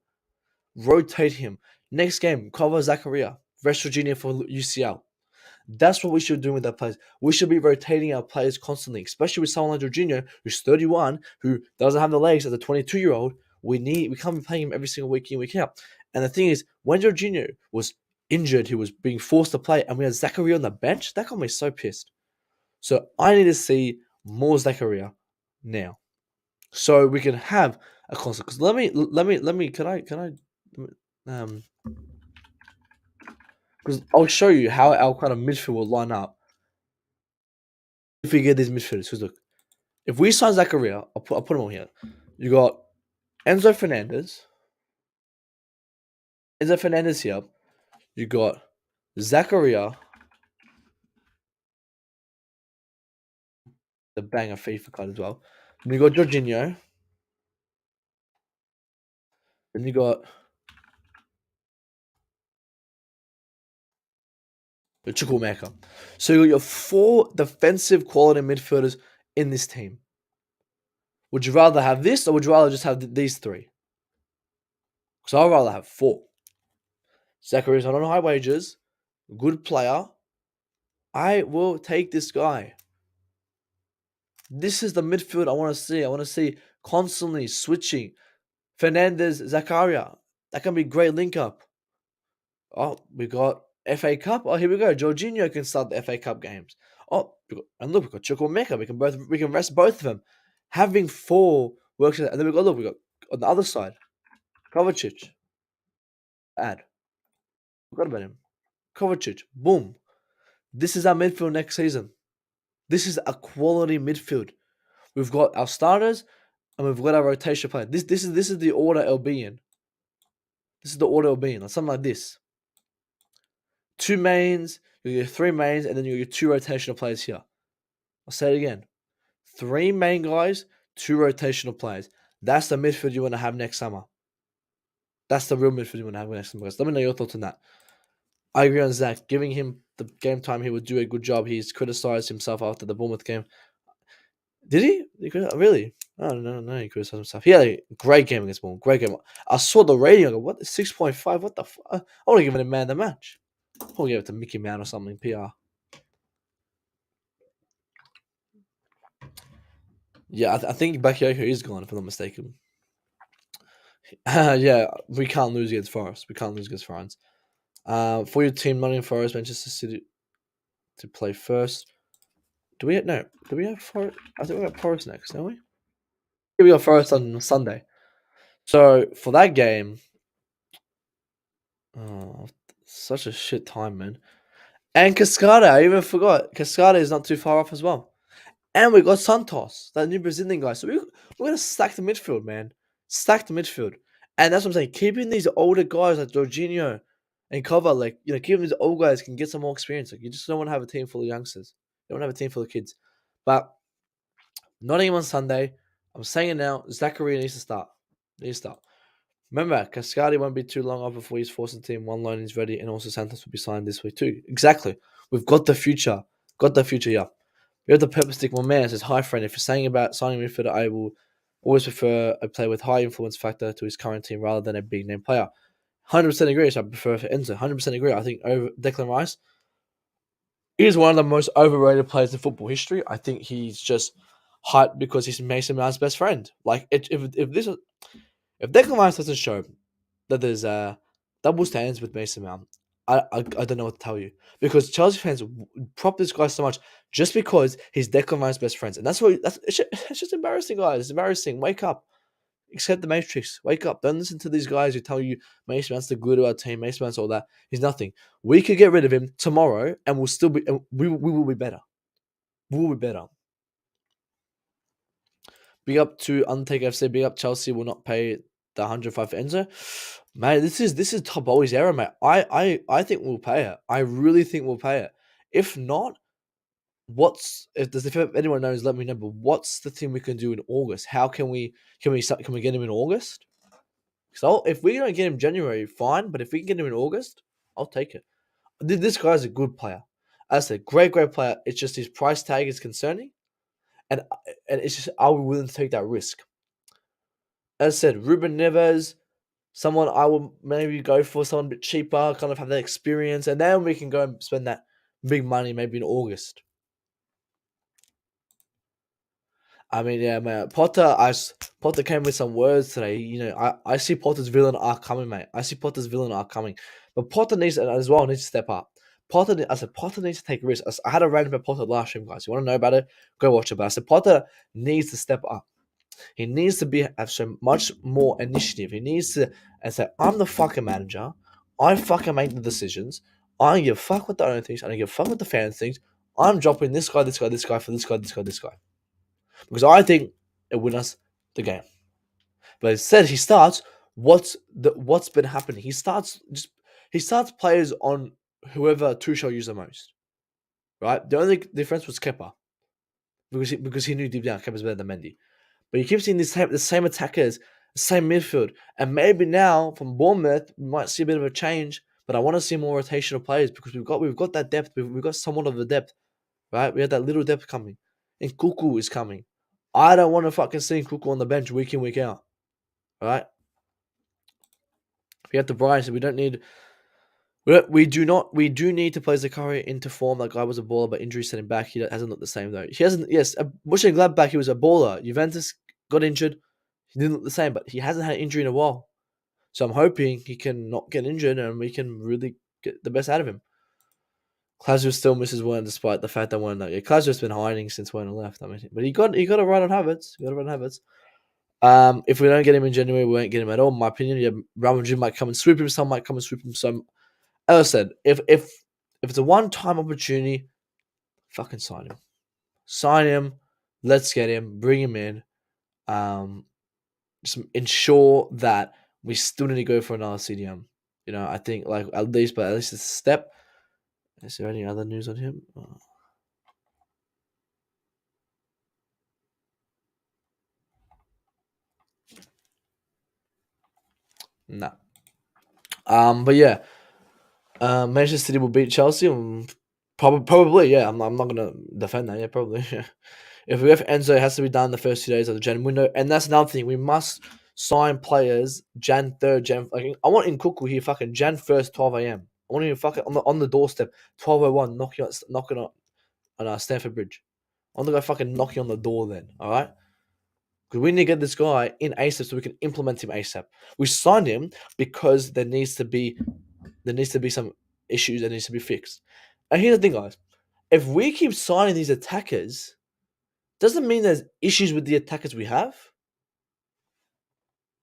Rotate him. Next game, cover Zakaria. Rest Jorginho for UCL. That's what we should do with our players. We should be rotating our players constantly, especially with someone like Jorginho, who's 31, who doesn't have the legs as a 22-year-old. We can't be playing him every single week in, week out. And the thing is, when Jorginho was injured, he was being forced to play, and we had Zakaria on the bench. That got me so pissed. So I need to see more Zakaria now, so we can have a constant. Because um, because I'll show you how our kind of midfield will line up if we get these midfielders. Because look, if we sign Zakaria, I'll put him on here. You got Enzo Fernandez here. You got Zakaria, the banger FIFA card as well. Then you got Jorginho. Then you got the Chukwuemeka. So you got your 4 defensive quality midfielders in this team. Would you rather have this, or would you rather just have these 3? Because I'd rather have 4. Zacharia's not on high wages, good player. I will take this guy. This is the midfield I want to see. I want to see constantly switching. Fernandez, Zakaria. That can be great link up. Oh, we got FA Cup. Oh, here we go. Jorginho can start the FA Cup games. Oh, and look, we got Chukwuemeka. We can rest both of them. Having 4 works, and then we got on the other side, Kovacic. Add. Forgot about him. Kovacic. Boom. This is our midfield next season. This is a quality midfield. We've got our starters and we've got our rotation player. This is the order it'll be in. This is the order it'll be in. Like something like this. 2 mains, you get 3 mains, and then you get 2 rotational players here. I'll say it again. 3 main guys, 2 rotational players. That's the midfield you want to have next summer. That's the real midfield you want to have next summer. Guys. Let me know your thoughts on that. I agree on Zach. Giving him the game time, he would do a good job. He's criticized himself after the Bournemouth game. Did he? Really? Oh, no, he criticized himself. He had a great game against Bournemouth. Great game. I saw the rating. I go, what? 6.5? What the fuck? I want to give it a man of the match. I'll give it to Mickey Mouse or something, PR. Yeah, I think Bakayoko is gone, if I'm not mistaken. Yeah, we can't lose against Forest. We can't lose against France. For your team, Nottingham Forest, Manchester City to play first. Do we have Forest? I think we have Forest next, don't we? Yeah, we got Forest on Sunday. So for that game, such a shit time, man. And Cascada, I even forgot. Cascada is not too far off as well. And we got Santos, that new Brazilian guy. So we're gonna stack the midfield, man. Stack the midfield. And that's what I'm saying. Keeping these older guys like Jorginho and Cover, like, keeping these old guys can get some more experience. Like, you just don't want to have a team full of youngsters. You don't want to have a team full of kids. But Nottingham on Sunday. I'm saying it now. Zakaria needs to start. Remember, Cascadi won't be too long off before he's forced into team. 1 loan is ready, and also Santos will be signed this week too. Exactly. We've got the future. Yeah. We have the purpose stick. My man says, hi, friend. If you're saying about signing midfielder, I will always prefer a player with high influence factor to his current team rather than a big name player. 100% agree. So I prefer for Enzo. 100% agree. I think over Declan Rice is one of the most overrated players in football history. I think he's just hyped because he's Mason Mount's best friend. Like, if Declan Rice doesn't show that there's double standards with Mason Mount, I don't know what to tell you, because Chelsea fans prop this guy so much just because he's Declan Rice's best friends, and it's just embarrassing, guys. It's embarrassing. Wake up, accept the Matrix. Wake up. Don't listen to these guys who tell you Mason Mount's the glue to our team. Mason Mount's all that. He's nothing. We could get rid of him tomorrow, and we'll still be. We will be better. We will be better. Big up to Undertaker FC. Big up Chelsea will not pay the 105 for Enzo. Mate, this is top always era, mate. I think we'll pay it. I really think we'll pay it. If not, if anyone knows, let me know. But what's the thing we can do in August? How can we get him in August? So if we don't get him January, fine. But if we can get him in August, I'll take it. This guy's a good player. As I said, great player. It's just his price tag is concerning, and it's just, are we willing to take that risk? As I said, Ruben Neves, someone I will maybe go for, someone a bit cheaper, kind of have that experience, and then we can go and spend that big money maybe in August. I mean, yeah, man. Potter came with some words today. You know, I see Potter's villain arc coming, mate. I see Potter's villain arc coming, but Potter needs as well needs to step up. I said Potter needs to take risks. I had a rant about Potter last stream, guys. You want to know about it? Go watch it. But I said Potter needs to step up. He needs to have so much more initiative. He needs to and say, I'm the fucking manager. I fucking make the decisions. I don't give a fuck what the owner thinks. I don't give a fuck what the fans thinks. I'm dropping this guy, this guy, this guy for this guy, this guy, this guy. Because I think it win us the game. But instead, he starts what's been happening. He starts players on whoever Tuchel used the most. Right? The only difference was Kepa. Because he knew deep down Kepa's better than Mendy. But you keep seeing the same attackers, the same midfield. And maybe now from Bournemouth we might see a bit of a change. But I want to see more rotational players because we've got that depth. We've got somewhat of the depth. Right? We have that little depth coming. And Kuku is coming. I don't want to fucking see Kuku on the bench week in, week out. Right? We have to Bryce. We don't need. We do need to play Zakaria into form. That guy was a baller, but injury set him back. He hasn't looked the same though. He hasn't. Yes, Bushing Gladbach, he was a baller. Juventus got injured. He didn't look the same, but he hasn't had an injury in a while. So I'm hoping he can not get injured and we can really get the best out of him. Klasner still misses one despite the fact that Werner. Yeah, Klasner's been hiding since Werner left. I mean, but he got to run on habits. If we don't get him in January, we won't get him at all. In my opinion, yeah, Real Madrid might come and sweep him. Some might come and sweep him. Some, as I said, if it's a one-time opportunity, fucking sign him. Sign him. Let's get him. Bring him in. Just ensure that we still need to go for another CDM. You know, I think at least it's a step. Is there any other news on him? No. But yeah, Manchester City will beat Chelsea. Probably, yeah. I'm not gonna defend that. Yeah, probably. Yeah. If we have Enzo, it has to be done the first 2 days of the Jan window, and that's another thing. We must sign players Jan 3rd, Jan. I want Nkuku here, fucking Jan 1st, 12 a.m. I want him fucking on the doorstep, 12:01, knocking on Stamford Bridge. I want the guy fucking knocking on the door then. All right. Because we need to get this guy in ASAP so we can implement him ASAP. We signed him because there needs to be some issues that needs to be fixed. And here's the thing, guys. If we keep signing these attackers, doesn't mean there's issues with the attackers we have.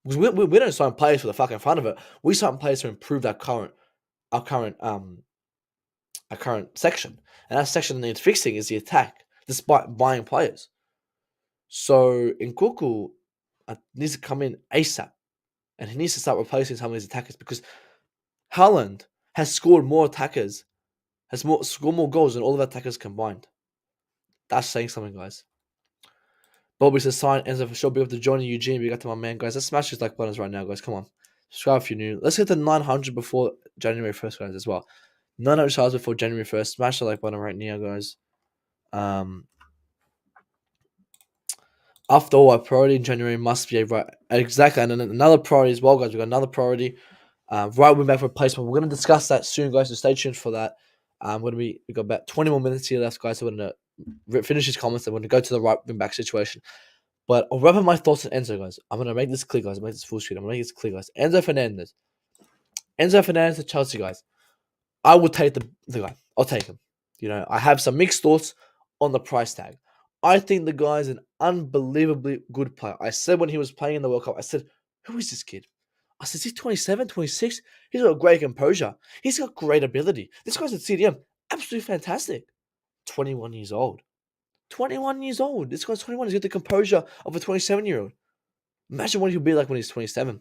Because we don't sign players for the fucking fun of it. We sign players to improve our current section. And that section that needs fixing is the attack, despite buying players. So Nkuku needs to come in ASAP. And he needs to start replacing some of these attackers because Haaland has scored more attackers, scored more goals than all of our attackers combined. That's saying something, guys. Bobby says sign Enzo for sure. Be able to join Eugene. We got to my man, guys. Let's smash these like buttons right now, guys. Come on. Subscribe if you're new. Let's get to 900 before January 1st, guys, as well. 900 stars before January 1st. Smash the like button right now, guys. After all, our priority in January must be a right. Exactly. And then another priority as well, guys. We've got another priority. Right wing back replacement. We're going to discuss that soon, guys. So stay tuned for that. We got about 20 more minutes here left, guys. So we're going to finish his comments. And we're going to go to the right wing back situation. But I'll wrap up my thoughts on Enzo, guys. I'm going to make this clear, guys. Make this full screen. I'm going to make this clear, guys. Enzo Fernandez to Chelsea, guys. I will take the guy. I'll take him. You know, I have some mixed thoughts on the price tag. I think the guy is an unbelievably good player. I said when he was playing in the World Cup, I said, who is this kid? I said, is he 27, 26? He's got great composure. He's got great ability. This guy's at CDM. Absolutely fantastic. 21 years old. 21 years old. This guy's 21. He's got the composure of a 27-year-old. Imagine what he'll be like when he's 27.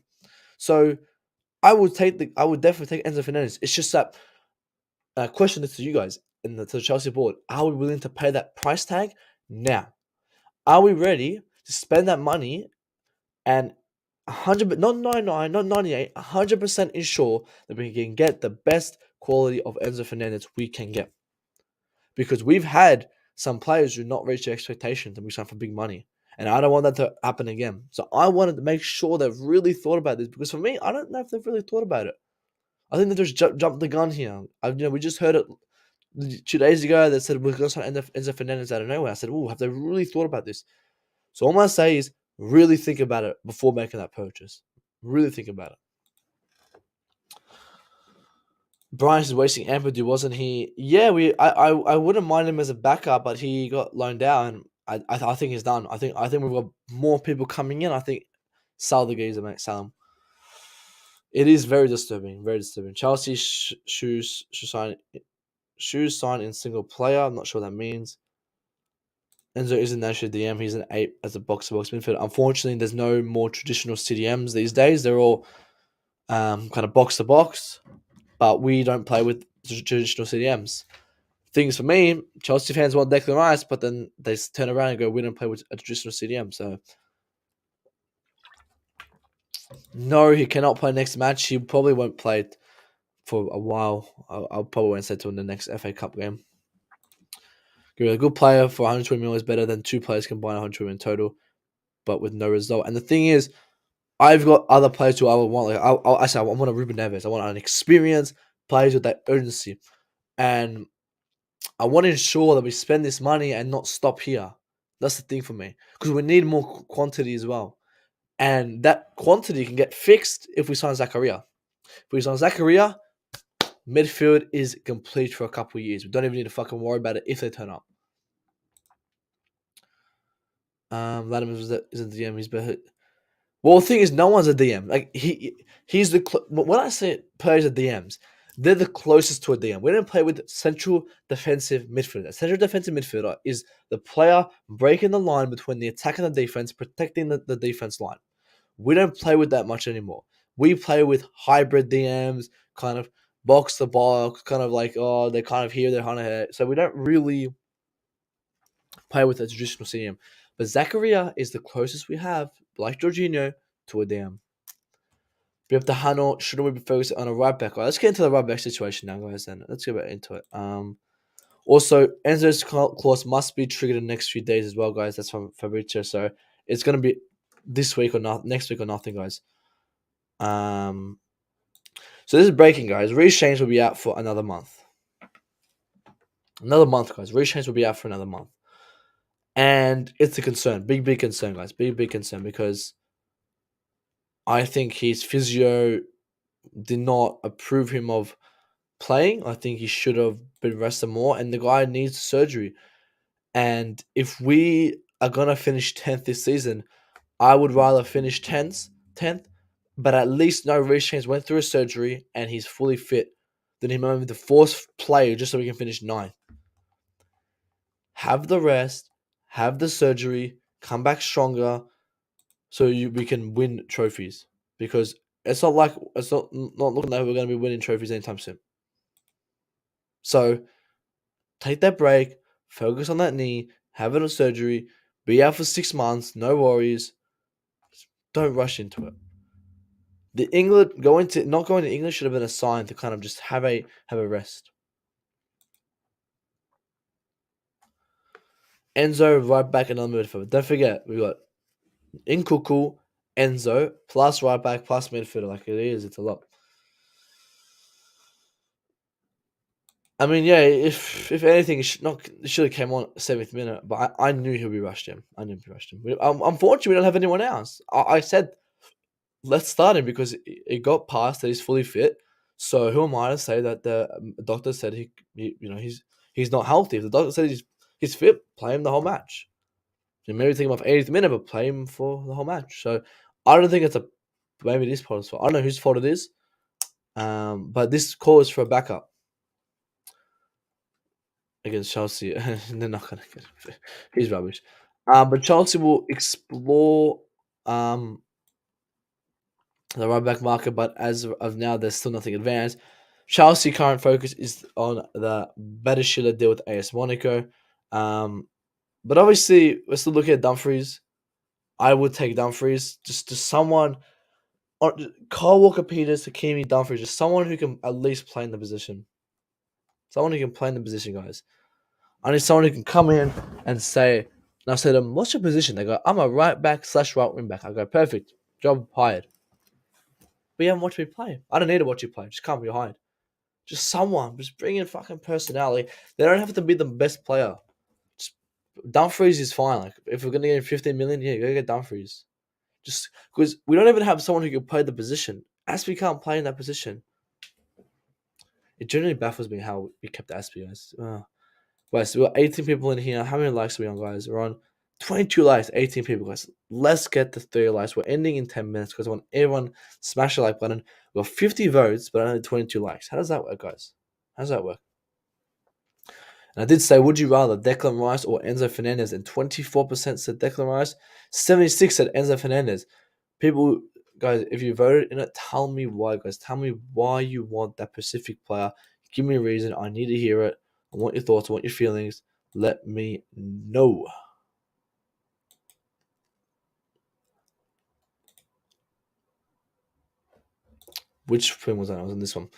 So I would definitely take Enzo Fernandez. It's just that question this to you guys and to the Chelsea board. Are we willing to pay that price tag now? Are we ready to spend that money and 100, not 99, not 98, 100% ensure that we can get the best quality of Enzo Fernandez we can get? because we've had some players who not reach their expectations and we signed for big money. And I don't want that to happen again. So I wanted to make sure they've really thought about this because for me, I don't know if they've really thought about it. I think they just jumped the gun here. We just heard it 2 days ago that said we're going to sign Enzo Fernandez out of nowhere. I said, "Oh, have they really thought about this?" So all I'm gonna say is really think about it before making that purchase. Really think about it. Bryce is wasting empathy, wasn't he? Yeah, I wouldn't mind him as a backup, but he got loaned out, and I think he's done. I think we've got more people coming in. I think sell the geezer, mate. Sell him. It is very disturbing. Very disturbing. Chelsea shoes sign in single player. I'm not sure what that means. Enzo isn't actually a DM. He's an 8 as a box-to-box midfielder. Unfortunately, there's no more traditional CDMs these days. They're all kind of box-to-box, but we don't play with traditional CDMs. Things for me, Chelsea fans want Declan Rice, but then they turn around and go, we don't play with a traditional CDM. So, no, he cannot play next match. He probably won't play for a while. I'll probably won't say till the next FA Cup game. A good player for 120 million is better than two players combined 120 million total, but with no result. And the thing is, I've got other players who I would want. Like I want a Ruben Neves. I want an experienced players with that urgency, and I want to ensure that we spend this money and not stop here. That's the thing for me because we need more quantity as well, and that quantity can get fixed if we sign Zakaria. If we sign Zakaria, midfield is complete for a couple of years. We don't even need to fucking worry about it if they turn up. Latimer is a DM. He's better. Well, the thing is, no one's a DM. Like he's the when I say players are DMs, they're the closest to a DM. We don't play with central defensive midfielder. Central defensive midfielder is the player breaking the line between the attack and the defense, protecting the defense line. We don't play with that much anymore. We play with hybrid DMs, kind of box to box, kind of like they're kind of here, they're kind of here. So we don't really play with a traditional CDM. But Zakaria is the closest we have, like Jorginho, to a DM. We have to handle. Shouldn't we be focusing on a right back? Right, let's get into the right back situation now, guys. Then let's get back into it. Also, Enzo's clause must be triggered in the next few days as well, guys. That's from Fabrizio. So it's gonna be this week or not, next week or nothing, guys. So this is breaking, guys. Reece James will be out for another month. Another month, guys. Reece James will be out for another month, and it's a concern, big concern, guys. Big concern because I think his physio did not approve him of playing. I think he should have been rested more, and the guy needs surgery. And if we are gonna finish 10th this season, I would rather finish 10th, but at least know Reece James went through a surgery and he's fully fit than him having to force play just so we can finish 9th. Have the rest, have the surgery, come back stronger, so we can win trophies. Because it's not looking like we're gonna be winning trophies anytime soon. So take that break, focus on that knee, have it on surgery, be out for 6 months, no worries. Don't rush into it. Not going to England should have been a sign to kind of just have a rest. Enzo right back another midfielder. Don't forget we got Nkuku, Enzo plus right back plus midfielder. Like it's a lot. I mean, yeah, if anything, it should have came on 7th minute, but I knew he'll be rushed in. Unfortunately, we don't have anyone else. I said, let's start him because it got past that he's fully fit. So who am I to say that the doctor said he's not healthy? If the doctor said he's fit, play him the whole match. So maybe take him off 80th minute, but play him for the whole match. So I don't think maybe this fault. I don't know whose fault it is. But this call is for a backup against Chelsea. They're not gonna get it. He's rubbish. But Chelsea will explore the right back market, but as of now, there's still nothing advanced. Chelsea current focus is on the Badiashile deal with AS Monaco. But obviously, we're still looking at Dumfries. I would take Dumfries. Just someone, or Kyle Walker-Peters, Hakimi, Dumfries, just someone who can at least play in the position. Someone who can play in the position, guys. I need someone who can come in and say, and I said to them, what's your position? They go, I'm a right back / right wing back. I go, perfect. Job hired. But you haven't watched me play. I don't need to watch you play. Just come behind. Just someone. Just bring in fucking personality. They don't have to be the best player. Just Dumfries is fine. Like if we're gonna get 15 million, yeah, go get Dumfries. Just because we don't even have someone who can play the position. Aspie can't play in that position. It generally baffles me how we kept Aspie, guys. Right, so we got 18 people in here. How many likes are we on, guys? We're on 22 likes, 18 people, guys. Let's get to 30 likes. We're ending in 10 minutes because I want everyone to smash the like button. We got 50 votes, but only 22 likes. How does that work, guys? How does that work? And I did say, would you rather Declan Rice or Enzo Fernandez? And 24% said Declan Rice, 76 said Enzo Fernandez. People, guys, if you voted in it, tell me why, guys. Tell me why you want that specific player. Give me a reason. I need to hear it. I want your thoughts. I want your feelings. Let me know. Which film was that? I was in this one.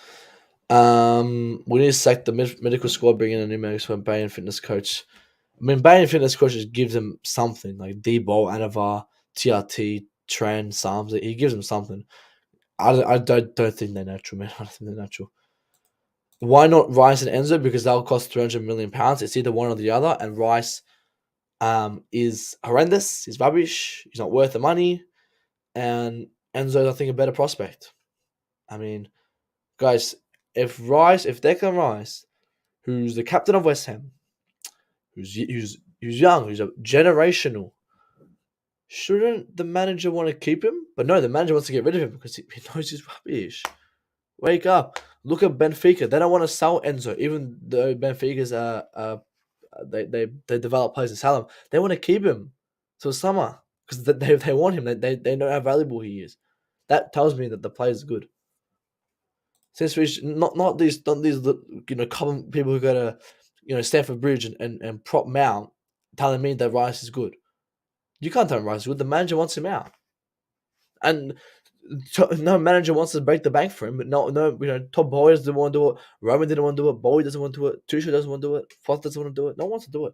We need to sack the medical squad, bring in a new medical Bay and fitness coach. I mean, Bay and fitness coach just gives them something like D-Ball, Anavar, TRT, Tran, Psalms. He gives them something. I don't think they're natural, man. I don't think they're natural. Why not Rice and Enzo? Because they'll cost 300 million pounds. It's either one or the other. And Rice is horrendous. He's rubbish. He's not worth the money. And Enzo's, I think, a better prospect. I mean, guys, if Declan Rice, who's the captain of West Ham, who's young, who's a generational, shouldn't the manager want to keep him? But no, the manager wants to get rid of him because he knows he's rubbish. Wake up! Look at Benfica. They don't want to sell Enzo, even though Benfica's they develop players and sell him. They want to keep him till summer because they want him. They know how valuable he is. That tells me that the player is good. Since we not these common people who go to Stamford Bridge and prop Mount telling me that Rice is good. You can't tell him Rice is good. The manager wants him out, and no manager wants to break the bank for him. But no, Todd Boyd doesn't want to do it. Roman didn't want to do it. Boyd doesn't want to do it. Tuchel doesn't want to do it. Foster doesn't want to do it. No one wants to do it.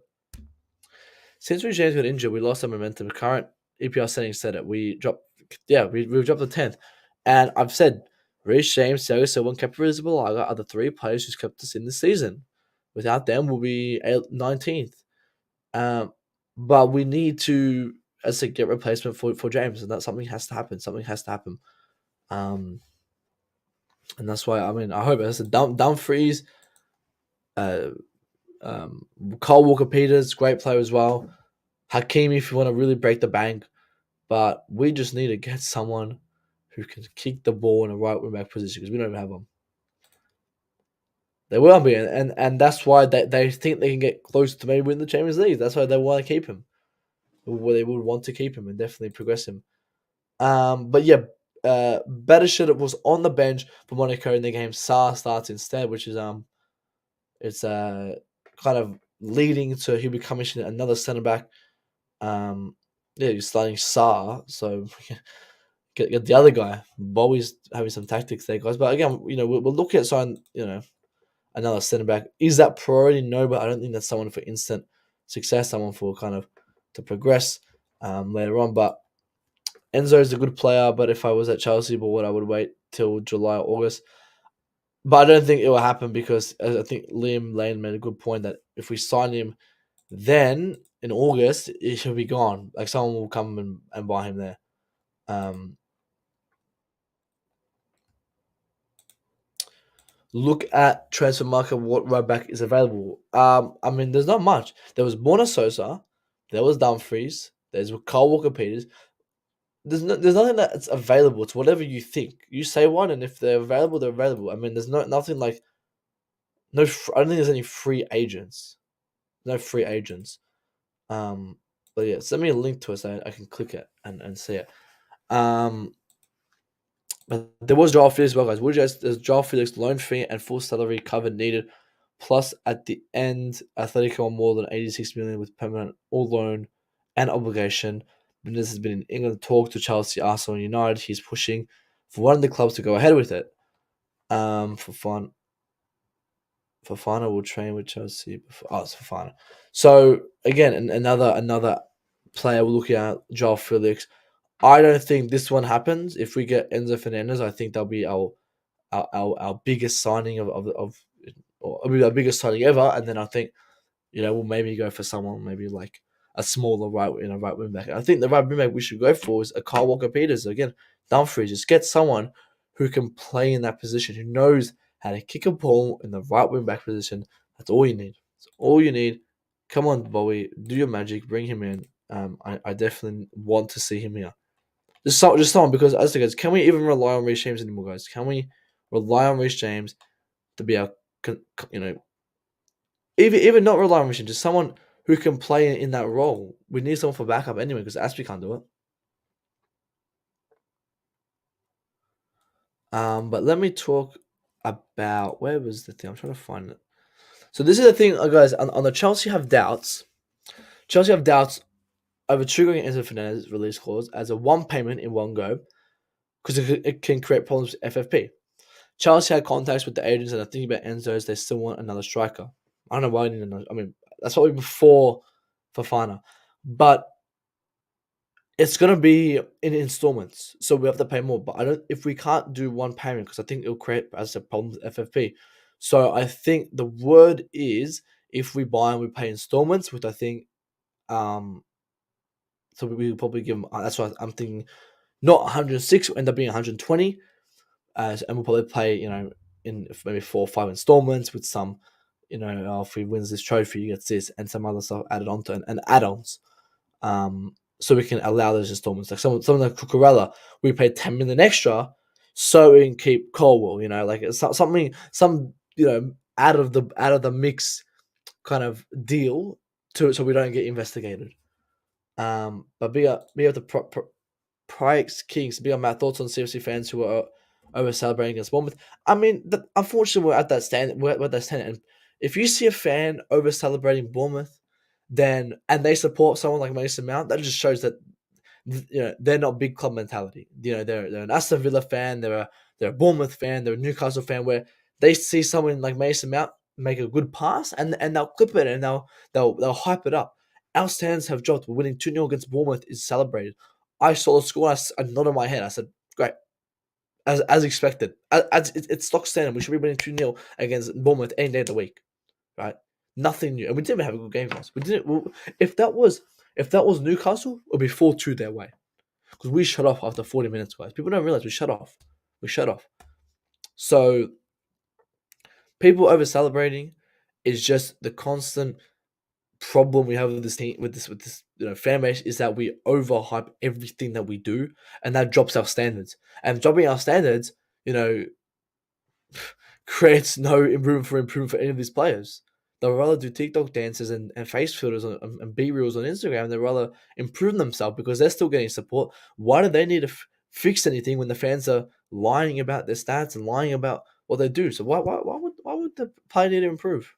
Since Reece James got injured, we lost our momentum. The current EPR settings said it. We dropped. Yeah, we've dropped to 10th, and I've said Reece James, Thiago Silva, and Kepa Arrizabalaga are the three players who's kept us in the season. Without them, we'll be 19th. But we need to, as I said, get replacement for James, and that something has to happen. Something has to happen. And that's why I hope it's a Dumfries, Cole Walker-Peters, great player as well. Hakimi, if you want to really break the bank, but we just need to get someone who can kick the ball in a right wing back position because we don't even have them. They will be, and that's why they think they can get close to maybe win the Champions League. That's why they want to keep him. Well, they would want to keep him and definitely progress him. But yeah, Battershit was on the bench for Monaco in the game. Sarr starts instead, which is it's kind of leading to he'll be commissioning another centre back. Yeah, he's starting Sarr, so get the other guy. Bowie's having some tactics there, guys. But again, we'll look at another centre back. Is that priority? No, but I don't think that's someone for instant success. Someone for kind of to progress later on. But Enzo is a good player. But if I was at Chelsea, I would wait till July or August. But I don't think it will happen because I think Liam Lane made a good point that if we sign him then in August, he should be gone. Like someone will come and buy him there. Look at transfer market, what right back is available. I mean, there's not much. There was Borna Sosa, there was Dumfries, there's Carl Walker-Peters. There's nothing that's available. It's whatever you think. You say one, and if they're available, they're available. I mean, there's nothing like I don't think there's any free agents. No free agents. But yeah, send me a link to it so I can click it and see it. But there was Joao Felix as well, guys. There's Joao Felix loan fee and full salary cover needed. Plus, at the end, Atletico on more than 86 million with permanent all loan and obligation. Benitez has been in England talk to Chelsea, Arsenal, and United. He's pushing for one of the clubs to go ahead with it. For fun. Fofana will train with Chelsea. It's Fofana. So again, another player we're looking at, Joao Felix. I don't think this one happens. If we get Enzo Fernandez, I think that'll be our biggest signing or it'll be our biggest signing ever. And then I think we'll maybe go for someone maybe like a smaller right wing back. I think the right wing back we should go for is a Kyle Walker Peters again. Dumfries, just get someone who can play in that position, who knows how to kick a ball in the right wing back position. That's all you need. That's all you need. Come on, Bowie, do your magic, bring him in. I definitely want to see him here. Just someone because as guys, can we even rely on Reece James anymore, guys? Can we rely on Reece James to be our, even not rely on Reece James, just someone who can play in that role? We need someone for backup anyway because Aspie can't do it. But let me talk about where was the thing? I'm trying to find it. So this is the thing, guys. On the Chelsea have doubts. Chelsea have doubts over triggering Enzo Fernandez release clause as a one payment in one go because it can create problems with FFP. Chelsea had contacts with the agents, and I think about Enzo's. They still want another striker. I don't know why they need another. I mean, that's probably before Fofana, but it's gonna be in installments, so we have to pay more. But I don't. If we can't do one payment, because I think it'll create as a problem with FFP. So I think the word is if we buy and we pay installments, which I think, so we will probably give them. That's why I'm thinking, not 106, will end up being 120. And we'll probably play, in maybe 4 or 5 installments with some, if he wins this trophy, he gets this, and some other stuff added onto and add-ons. So we can allow those installments. Like someone like Cucurella, we paid 10 million extra, so we can keep Colwell. Like it's something, out of the mix kind of deal so we don't get investigated. But big up the Prix Kings. Big up my thoughts on CFC fans who are over celebrating against Bournemouth. I mean, unfortunately, we're at that stand. We're at that stand, and if you see a fan over celebrating Bournemouth, and they support someone like Mason Mount, that just shows that they're not big club mentality. They're an Aston Villa fan, they're a Bournemouth fan, they're a Newcastle fan, where they see someone like Mason Mount make a good pass, and they'll clip it and they'll hype it up. Our stands have dropped. We're winning 2-0 against Bournemouth is celebrated. I saw the score. I nodded my head. I said, "Great, as expected. It's stock standard. We should be winning 2-0 against Bournemouth any day of the week, right? Nothing new, and we didn't even have a good game, guys. We didn't. If that was Newcastle, it would be 4-2 their way because we shut off after 40 minutes, guys. People don't realize we shut off. So people over celebrating is just the constant problem we have with this team, with this fan base, is that we overhype everything that we do, and that drops our standards. And dropping our standards, creates no improvement for any of these players. They'll rather do TikTok dances and face filters and B reels on Instagram. They'd rather improve themselves because they're still getting support. Why do they need to fix anything when the fans are lying about their stats and lying about what they do? So why would the player need to improve?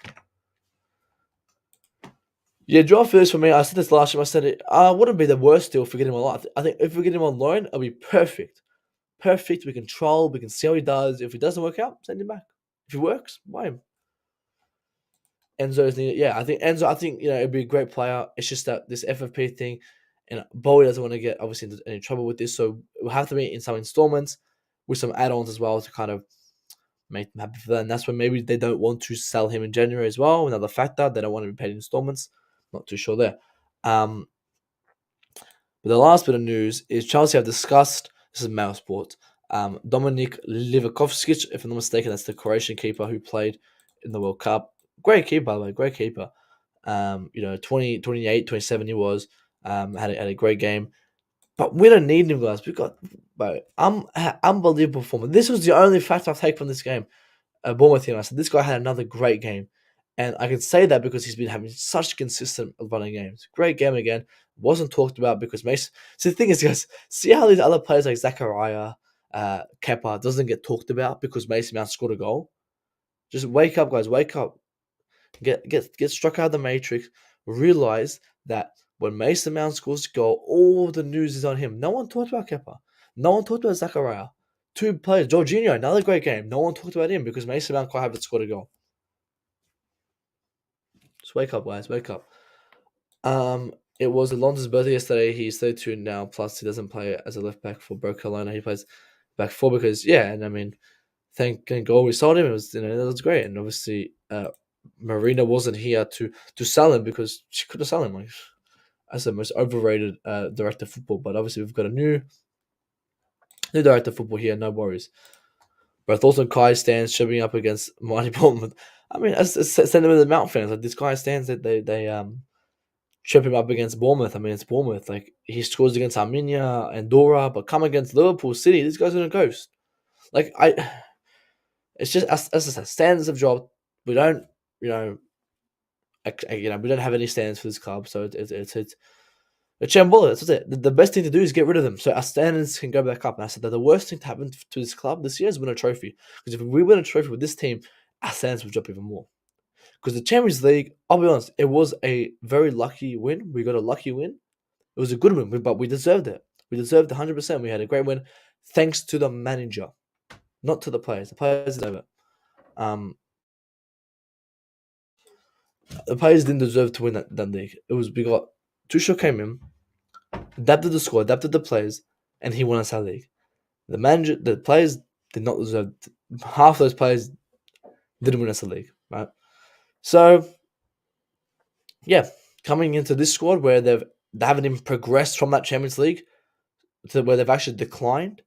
Yeah, Joao Felix for me, I said this last time, I said it, wouldn't be the worst deal if we get him on loan. I think if we get him on loan, it'll be perfect. Perfect, we can trial, we can see how he does. If he doesn't work out, send him back. If he works, buy him. Enzo is needed. Yeah, I think it'd be a great player. It's just that this FFP thing, and Bowie doesn't want to get obviously into any trouble with this, so it will have to be in some installments with some add-ons as well to kind of make them happy for that. And that's when maybe they don't want to sell him in January as well. Another factor, they don't want to be paid in installments. Not too sure there. But the last bit of news is Chelsea have discussed. This is Mail Sport. Dominik Livakovic, if I'm not mistaken, that's the Croatian keeper who played in the World Cup. Great keeper, by the way. Great keeper. 28, 27 he was. Had a great game. But we don't need him, guys. We've got unbelievable performance. This was the only fact I've taken from this game. Bournemouth team. I said, this guy had another great game. And I can say that because he's been having such consistent running games. Great game again. Wasn't talked about because Mason. So the thing is, guys, see how these other players like Zachariah, Kepa doesn't get talked about because Mason Mount scored a goal. Just wake up, guys. Wake up. Get struck out of the matrix. Realize that when Mason Mount scores a goal, all the news is on him. No one talked about Kepa. No one talked about Zachariah. 2 players. Jorginho, another great game. No one talked about him because Mason Mount quite haven't scored a goal. Just wake up, guys. Wake up. It was Alonso's birthday yesterday. He's 32 now. Plus, he doesn't play as a left back for Barcelona. He plays back four because and I mean, thank God we sold him. It was that was great, and obviously, Marina wasn't here to sell him because she could have sold him. Like, as the most overrated director of football, but obviously we've got a new director of football here. No worries. But also Kai stands shoving up against Mighty Bournemouth. I mean, as sentiment of the Mount fans, like this guy stands that they trip him up against Bournemouth. I mean, it's Bournemouth. Like he scores against Arminia and Dora, but come against Liverpool City, this guy's gonna ghost. Like it's just as a standards of job. We don't, you know, we don't have any standards for this club, so it's a shambles. That's it. The best thing to do is get rid of them, so our standards can go back up. And I said that the worst thing to happen to this club this year is win a trophy. Because if we win a trophy with this team, our standards will drop even more. Because the Champions League, I'll be honest, it was a very lucky win. We got a lucky win. It was a good win, but we deserved it. We deserved 100%. We had a great win, thanks to the manager, not to the players. The players deserve it. The players didn't deserve to win that league. It was we got Tuchel came in, adapted the squad, adapted the players, and he won us our league. The players did not deserve. Half those players didn't win us the league, right? So, yeah, coming into this squad where they haven't even progressed from that Champions League to where they've actually declined,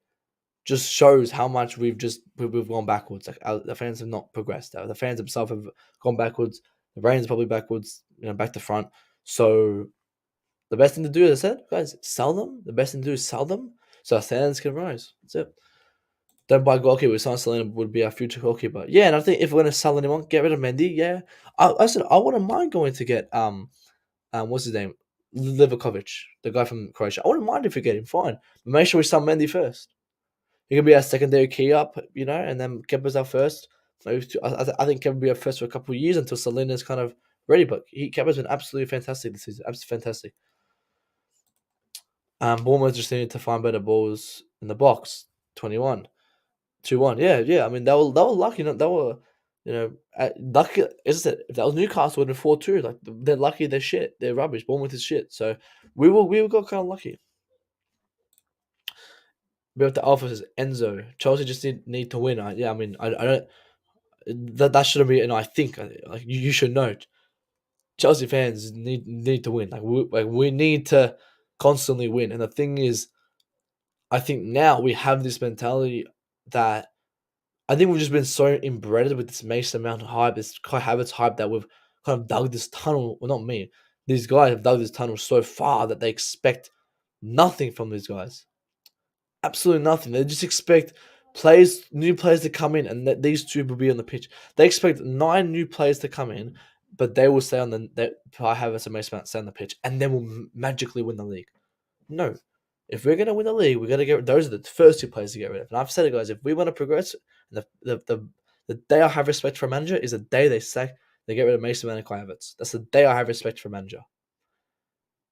just shows how much we've gone backwards. Like the fans have not progressed. The fans themselves have gone backwards. The Rangers are probably backwards, back to front. So the best thing to do, as I said, guys, sell them. The best thing to do is sell them so our standards can rise. That's it. Don't buy goalkeeper. Sign Selena would be our future goalkeeper. Yeah, and I think if we're gonna sell anyone, get rid of Mendy. Yeah, I said I wouldn't mind going to get what's his name, Livakovic, the guy from Croatia. I wouldn't mind if we get him. Fine, but make sure we sell Mendy first. He can be our secondary key up, and then Kepa's our first. Maybe I think Kepa will be our first for a couple of years until Selena's kind of ready. But Kepa's been absolutely fantastic this season. Absolutely fantastic. Bournemouth just needed to find better balls in the box. 21. 2-1. Yeah. I mean, they were lucky. They were, lucky. As I said, if that was Newcastle, it would have been 4-2. Like they're lucky. They're shit. They're rubbish. Bournemouth is shit. So we got kind of lucky. We have the Alpha says Enzo. Chelsea just need to win. I don't. That shouldn't be. And I think like you should know, Chelsea fans need to win. We need to constantly win. And the thing is, I think now we have this mentality that I think we've just been so inbred with this Mason Mount hype, this Kai Havertz hype that we've kind of dug this tunnel. Well, not me. These guys have dug this tunnel so far that they expect nothing from these guys. Absolutely nothing. They just expect new players to come in, and that these two will be on the pitch. They expect 9 new players to come in, but they will stay on Kai Havertz and Mason Mount stay on the pitch, and then we'll magically win the league. No. If we're going to win the league, we're going to get those are the first 2 players to get rid of. And I've said it, guys. If we want to progress, the day I have respect for a manager is the day they get rid of Mason Mount and Kai Havertz. That's the day I have respect for a manager.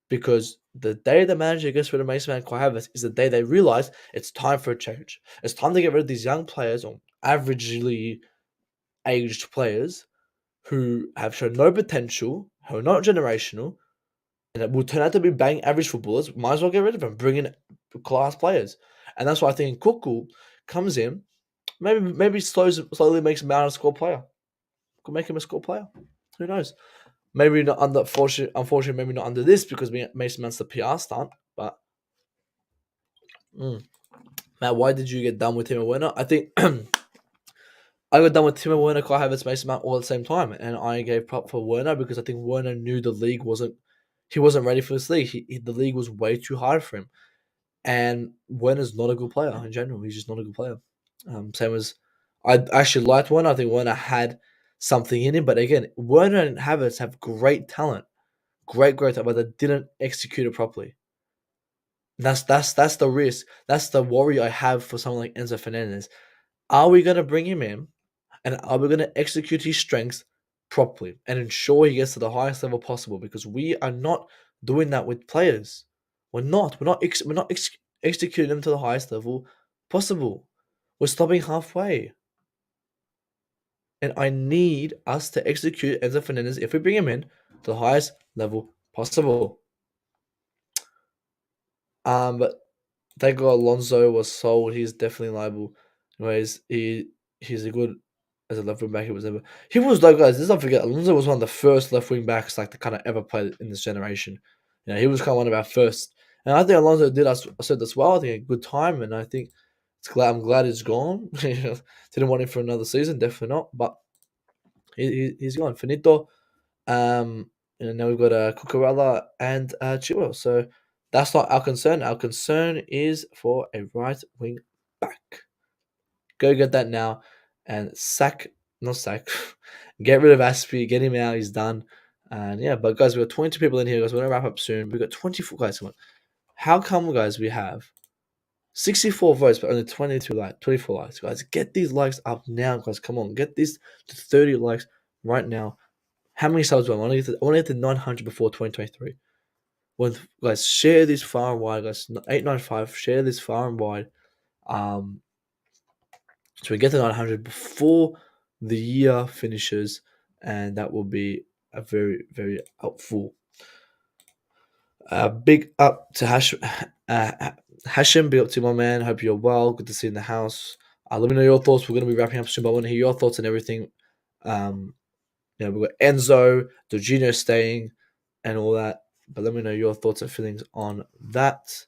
Because the day the manager gets rid of Mason Mount and Kai Havertz is the day they realize it's time for a change. It's time to get rid of these young players or averagely aged players who have shown no potential, who are not generational, and it will turn out to be bang average footballers. Might as well get rid of them. Bring in class players, and that's why I think Kuku comes in. Maybe slowly makes Mount a score player. Could make him a score player. Who knows? Maybe not under. Unfortunately, maybe not under this because Mason Mount's the PR stunt. But Matt, why did you get done with Timo Werner? I think I got done with Timo Werner, Kai Havertz, Mason Mount all at the same time, and I gave prop for Werner because I think Werner knew the league wasn't. He wasn't ready for this league. The league was way too hard for him. And Werner's not a good player in general. He's just not a good player. Same as I actually liked Werner. I think Werner had something in him. But again, Werner and Havertz have great talent. Great talent, but they didn't execute it properly. That's the risk. That's the worry I have for someone like Enzo Fernandez. Are we going to bring him in and are we going to execute his strengths properly and ensure he gets to the highest level possible? Because we are not doing that with players. We're not executing them to the highest level possible. We're stopping halfway. And I need us to execute Enzo Fernandez if we bring him in to the highest level possible. But thank God Alonso was sold. He's definitely liable. Anyways, he's a good as a left wing back. He was ever he was though, guys. Let's not forget Alonso was one of the first left wing backs like to kind of ever play in this generation. He was kind of one of our first, and I think Alonso did us. I said this well. I think a good time, and I think I'm glad he's gone. Didn't want him for another season, definitely not. But he's gone. Finito. And now we've got Cucurella and Chilwell. So that's not our concern. Our concern is for a right wing back. Go get that now and not sack, get rid of Aspie, get him out. He's done. And yeah, but guys, we've got 22 people in here, guys. We're going to wrap up soon. We've got 24 guys. Come on. How come, guys, we have 64 votes, but only 24 likes, guys? Get these likes up now, guys. Come on, get this to 30 likes right now. How many subs do I want to get? I want to get to 900 before 2023. Guys, share this far and wide, guys. 895. Share this far and wide. So we get to 900 before the year finishes, and that will be a very, very helpful. Big up to Hashim. Big up to my man. Hope you're well. Good to see you in the house. Let me know your thoughts. We're going to be wrapping up soon, but I want to hear your thoughts and everything. We've got Enzo, Jorginho staying, and all that. But let me know your thoughts and feelings on that.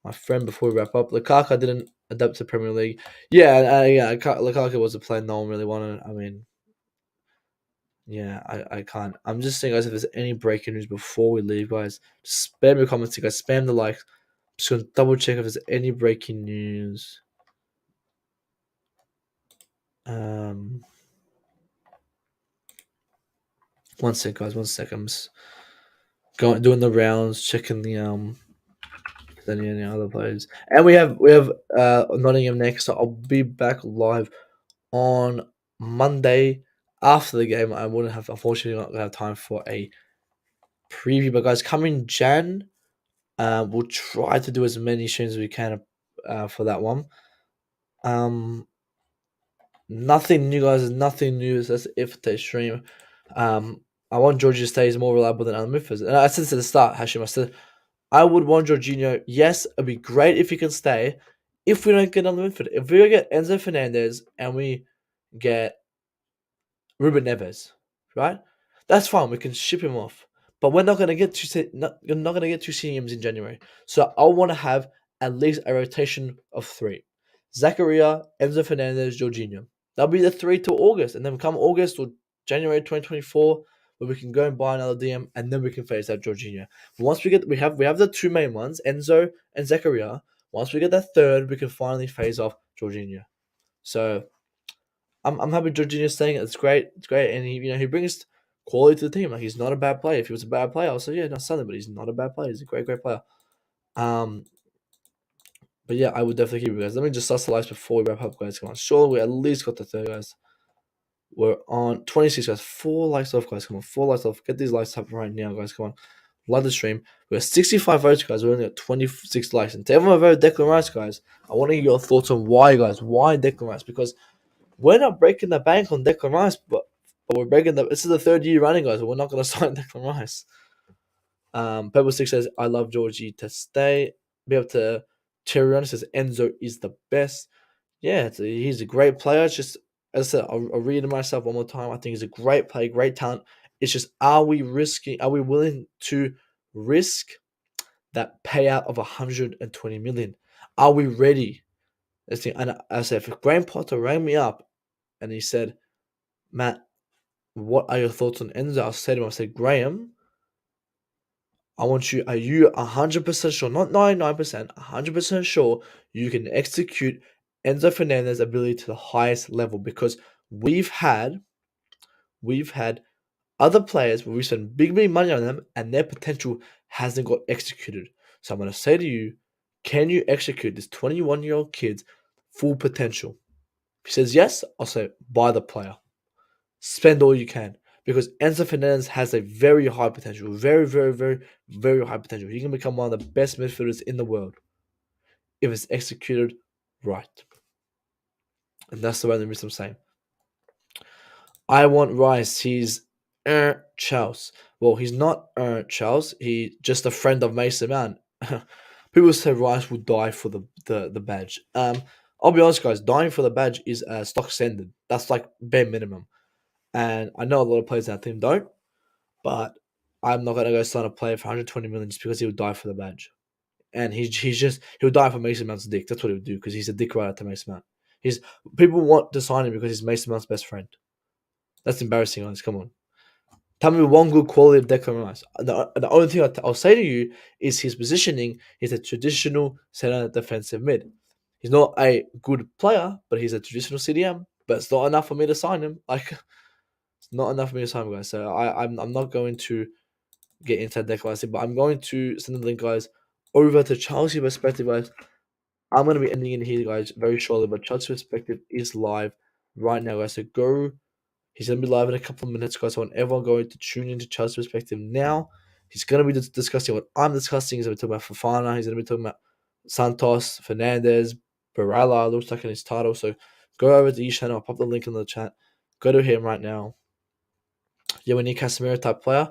My friend, before we wrap up, Lukaku didn't adapt to Premier League. Lukaku was a player no one really wanted. I mean, yeah, I can't. I'm just saying, guys, if there's any breaking news before we leave, guys, spam your comments, guys. Spam the likes. Just gonna double check if there's any breaking news. One sec, guys. 1 second. I'm just doing the rounds, checking the any other players. And we have Nottingham next, so I'll be back live on Monday after the game. I wouldn't have, unfortunately, not gonna have time for a preview. But guys, coming Jan, we'll try to do as many streams as we can for that one. Nothing new, guys. Nothing new. That's it for today's stream. I want Georgie to stay. He's more reliable than other midfielders. And I said to the start, Hashim, I said I would want Jorginho. Yes, it'd be great if he can stay. If we don't get another midfielder, if we get Enzo Fernandez and we get Ruben Neves, right? That's fine. We can ship him off, but we're not gonna get you're not gonna get two CMs in January. So I want to have at least a rotation of 3: Zakaria, Enzo Fernandez, Jorginho. That'll be the 3 till August, and then come August or January 2024, where we can go and buy another DM, and then we can phase out Jorginho. Once we have the 2 main ones, Enzo and Zakaria. Once we get that third, we can finally phase off Jorginho. So I'm happy Jorginho's staying. It's great. It's great, and he brings quality to the team. Like, he's not a bad player. If he was a bad player, I'll say yeah, not something, but he's not a bad player. He's a great player. But yeah, I would definitely keep you guys. Let me just suss the lights before we wrap up, guys. Come on, surely we at least got the third, guys. We're on 26, guys. 4 likes off, guys. Come on, 4 likes off. Get these likes up right now, guys. Come on, like the stream. We got 65 votes, guys. We only got 26 likes. And to everyone who voted Declan Rice, guys, I want to hear your thoughts on why, guys. Why Declan Rice? Because we're not breaking the bank on Declan Rice, but we're breaking this is the 3rd year running, guys. We're not going to sign Declan Rice. Pebble 6 says, I love Georgie to stay. Be able to Tyrion says Enzo is the best. Yeah, he's a great player. It's just, as I said, I'll read it myself one more time. I think he's a great player, great talent. It's just, are we willing to risk that payout of 120 million? Are we ready? And I said, if Graham Potter rang me up and he said, Matt, what are your thoughts on Enzo? I said to him, I said, Graham, are you 100% sure, not 99%, 100% sure you can execute Enzo Fernandez's ability to the highest level? Because we've had other players where we spend big money on them and their potential hasn't got executed. So I'm going to say to you, can you execute this 21-year-old kid's full potential? If he says yes, I'll say buy the player. Spend all you can. Because Enzo Fernandez has a very high potential. Very, very, very, very high potential. He can become one of the best midfielders in the world if it's executed right. And that's the way I'm saying. I want Rice. He's Charles. Well, he's not Charles. He's just a friend of Mason Mount. People say Rice will die for the badge. I'll be honest, guys. Dying for the badge is stock standard. That's like bare minimum. And I know a lot of players in our team don't, but I'm not gonna go sign a player for 120 million just because he would die for the badge. And he'll die for Mason Mount's dick. That's what he would do because he's a dick rider to Mason Mount. He's People want to sign him because he's Mason Mount's best friend. That's embarrassing, guys. Come on. Tell me one good quality of Declan Rice. The only thing I'll say to you is his positioning is a traditional center defensive mid. He's not a good player, but he's a traditional CDM. But it's not enough for me to sign him. Like, it's not enough for me to sign him, guys. So I'm not going to get into Declan Rice, but I'm going to send the link, guys, over to Chelsea Perspective, guys. I'm going to be ending it here, guys, very shortly. But Chelsea Perspective is live right now, guys. So go. He's going to be live in a couple of minutes, guys. I want everyone going to tune into Chelsea Perspective now. He's going to be discussing what I'm discussing. He's going to be talking about Fofana. He's going to be talking about Santos, Fernandez, Barella. Looks like in his title. So go over to his channel. I'll pop the link in the chat. Go to him right now. Yeah, we need Casemiro type player.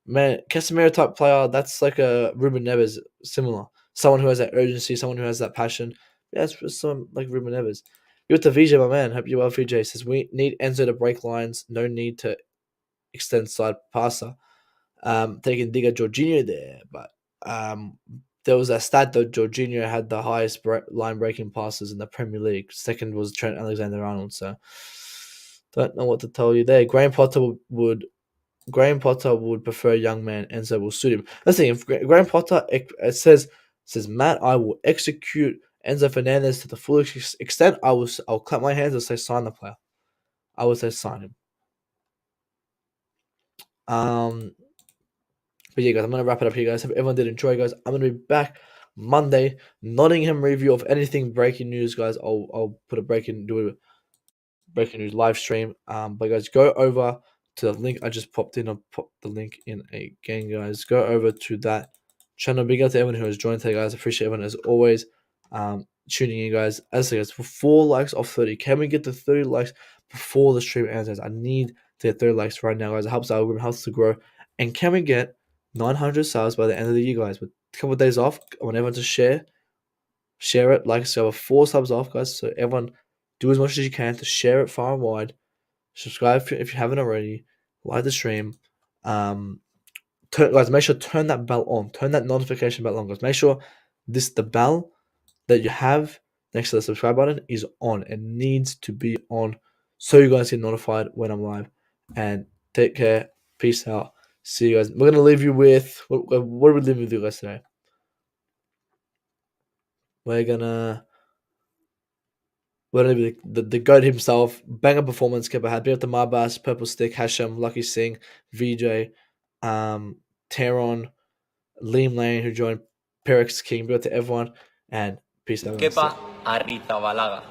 Man, Casemiro type player, that's like a Ruben Neves, similar. Someone who has that urgency, someone who has that passion. Yeah, it's just someone like Ruben Neves. You're to VJ, my man. Hope you well, VJ. Says we need Enzo to break lines. No need to extend side passer. Taking Digger Jorginho there, but there was a stat that Jorginho had the highest line breaking passes in the Premier League. Second was Trent Alexander-Arnold. So don't know what to tell you there. Graham Potter would prefer a young man. Enzo will suit him. Let's see. If Graham Potter it says Matt, I will execute Enzo Fernandez to the full extent. I'll clap my hands and say sign the player. I would say sign him. But yeah, guys, I'm gonna wrap it up here, guys. Hope everyone did enjoy, guys. I'm gonna be back Monday. Nottingham review of anything breaking news, guys. I'll put a breaking news live stream. But guys, go over to the link I just popped in. I'll pop the link in again, guys. Go over to that channel. Big up to everyone who has joined today, guys. Appreciate everyone as always. Tuning in, guys. As I say, guys, for 4 likes off 30. Can we get to 30 likes before the stream ends, guys? I need to get 30 likes right now, guys. It helps our algorithm, helps to grow. And can we get 900 subs by the end of the year, guys? With a couple of days off, I want everyone to share it. Like I said, 4 subs off, guys. So everyone, do as much as you can to share it far and wide. Subscribe if you haven't already. Like the stream. Guys, make sure to turn that bell on. Turn that notification bell on, guys. Make sure the bell that you have next to the subscribe button is on. It needs to be on so you guys get notified when I'm live. And take care. Peace out. See you guys. We're gonna leave you with what are we leaving with you guys today? We're gonna the GOAT himself, banger performance Kepa had. Big up to Marbas, Purple Stick, Hashem, Lucky Singh, VJ, Teron, Liam Lane who joined, Perix King. Big up to everyone and peace out. Kepa Arrizabalaga.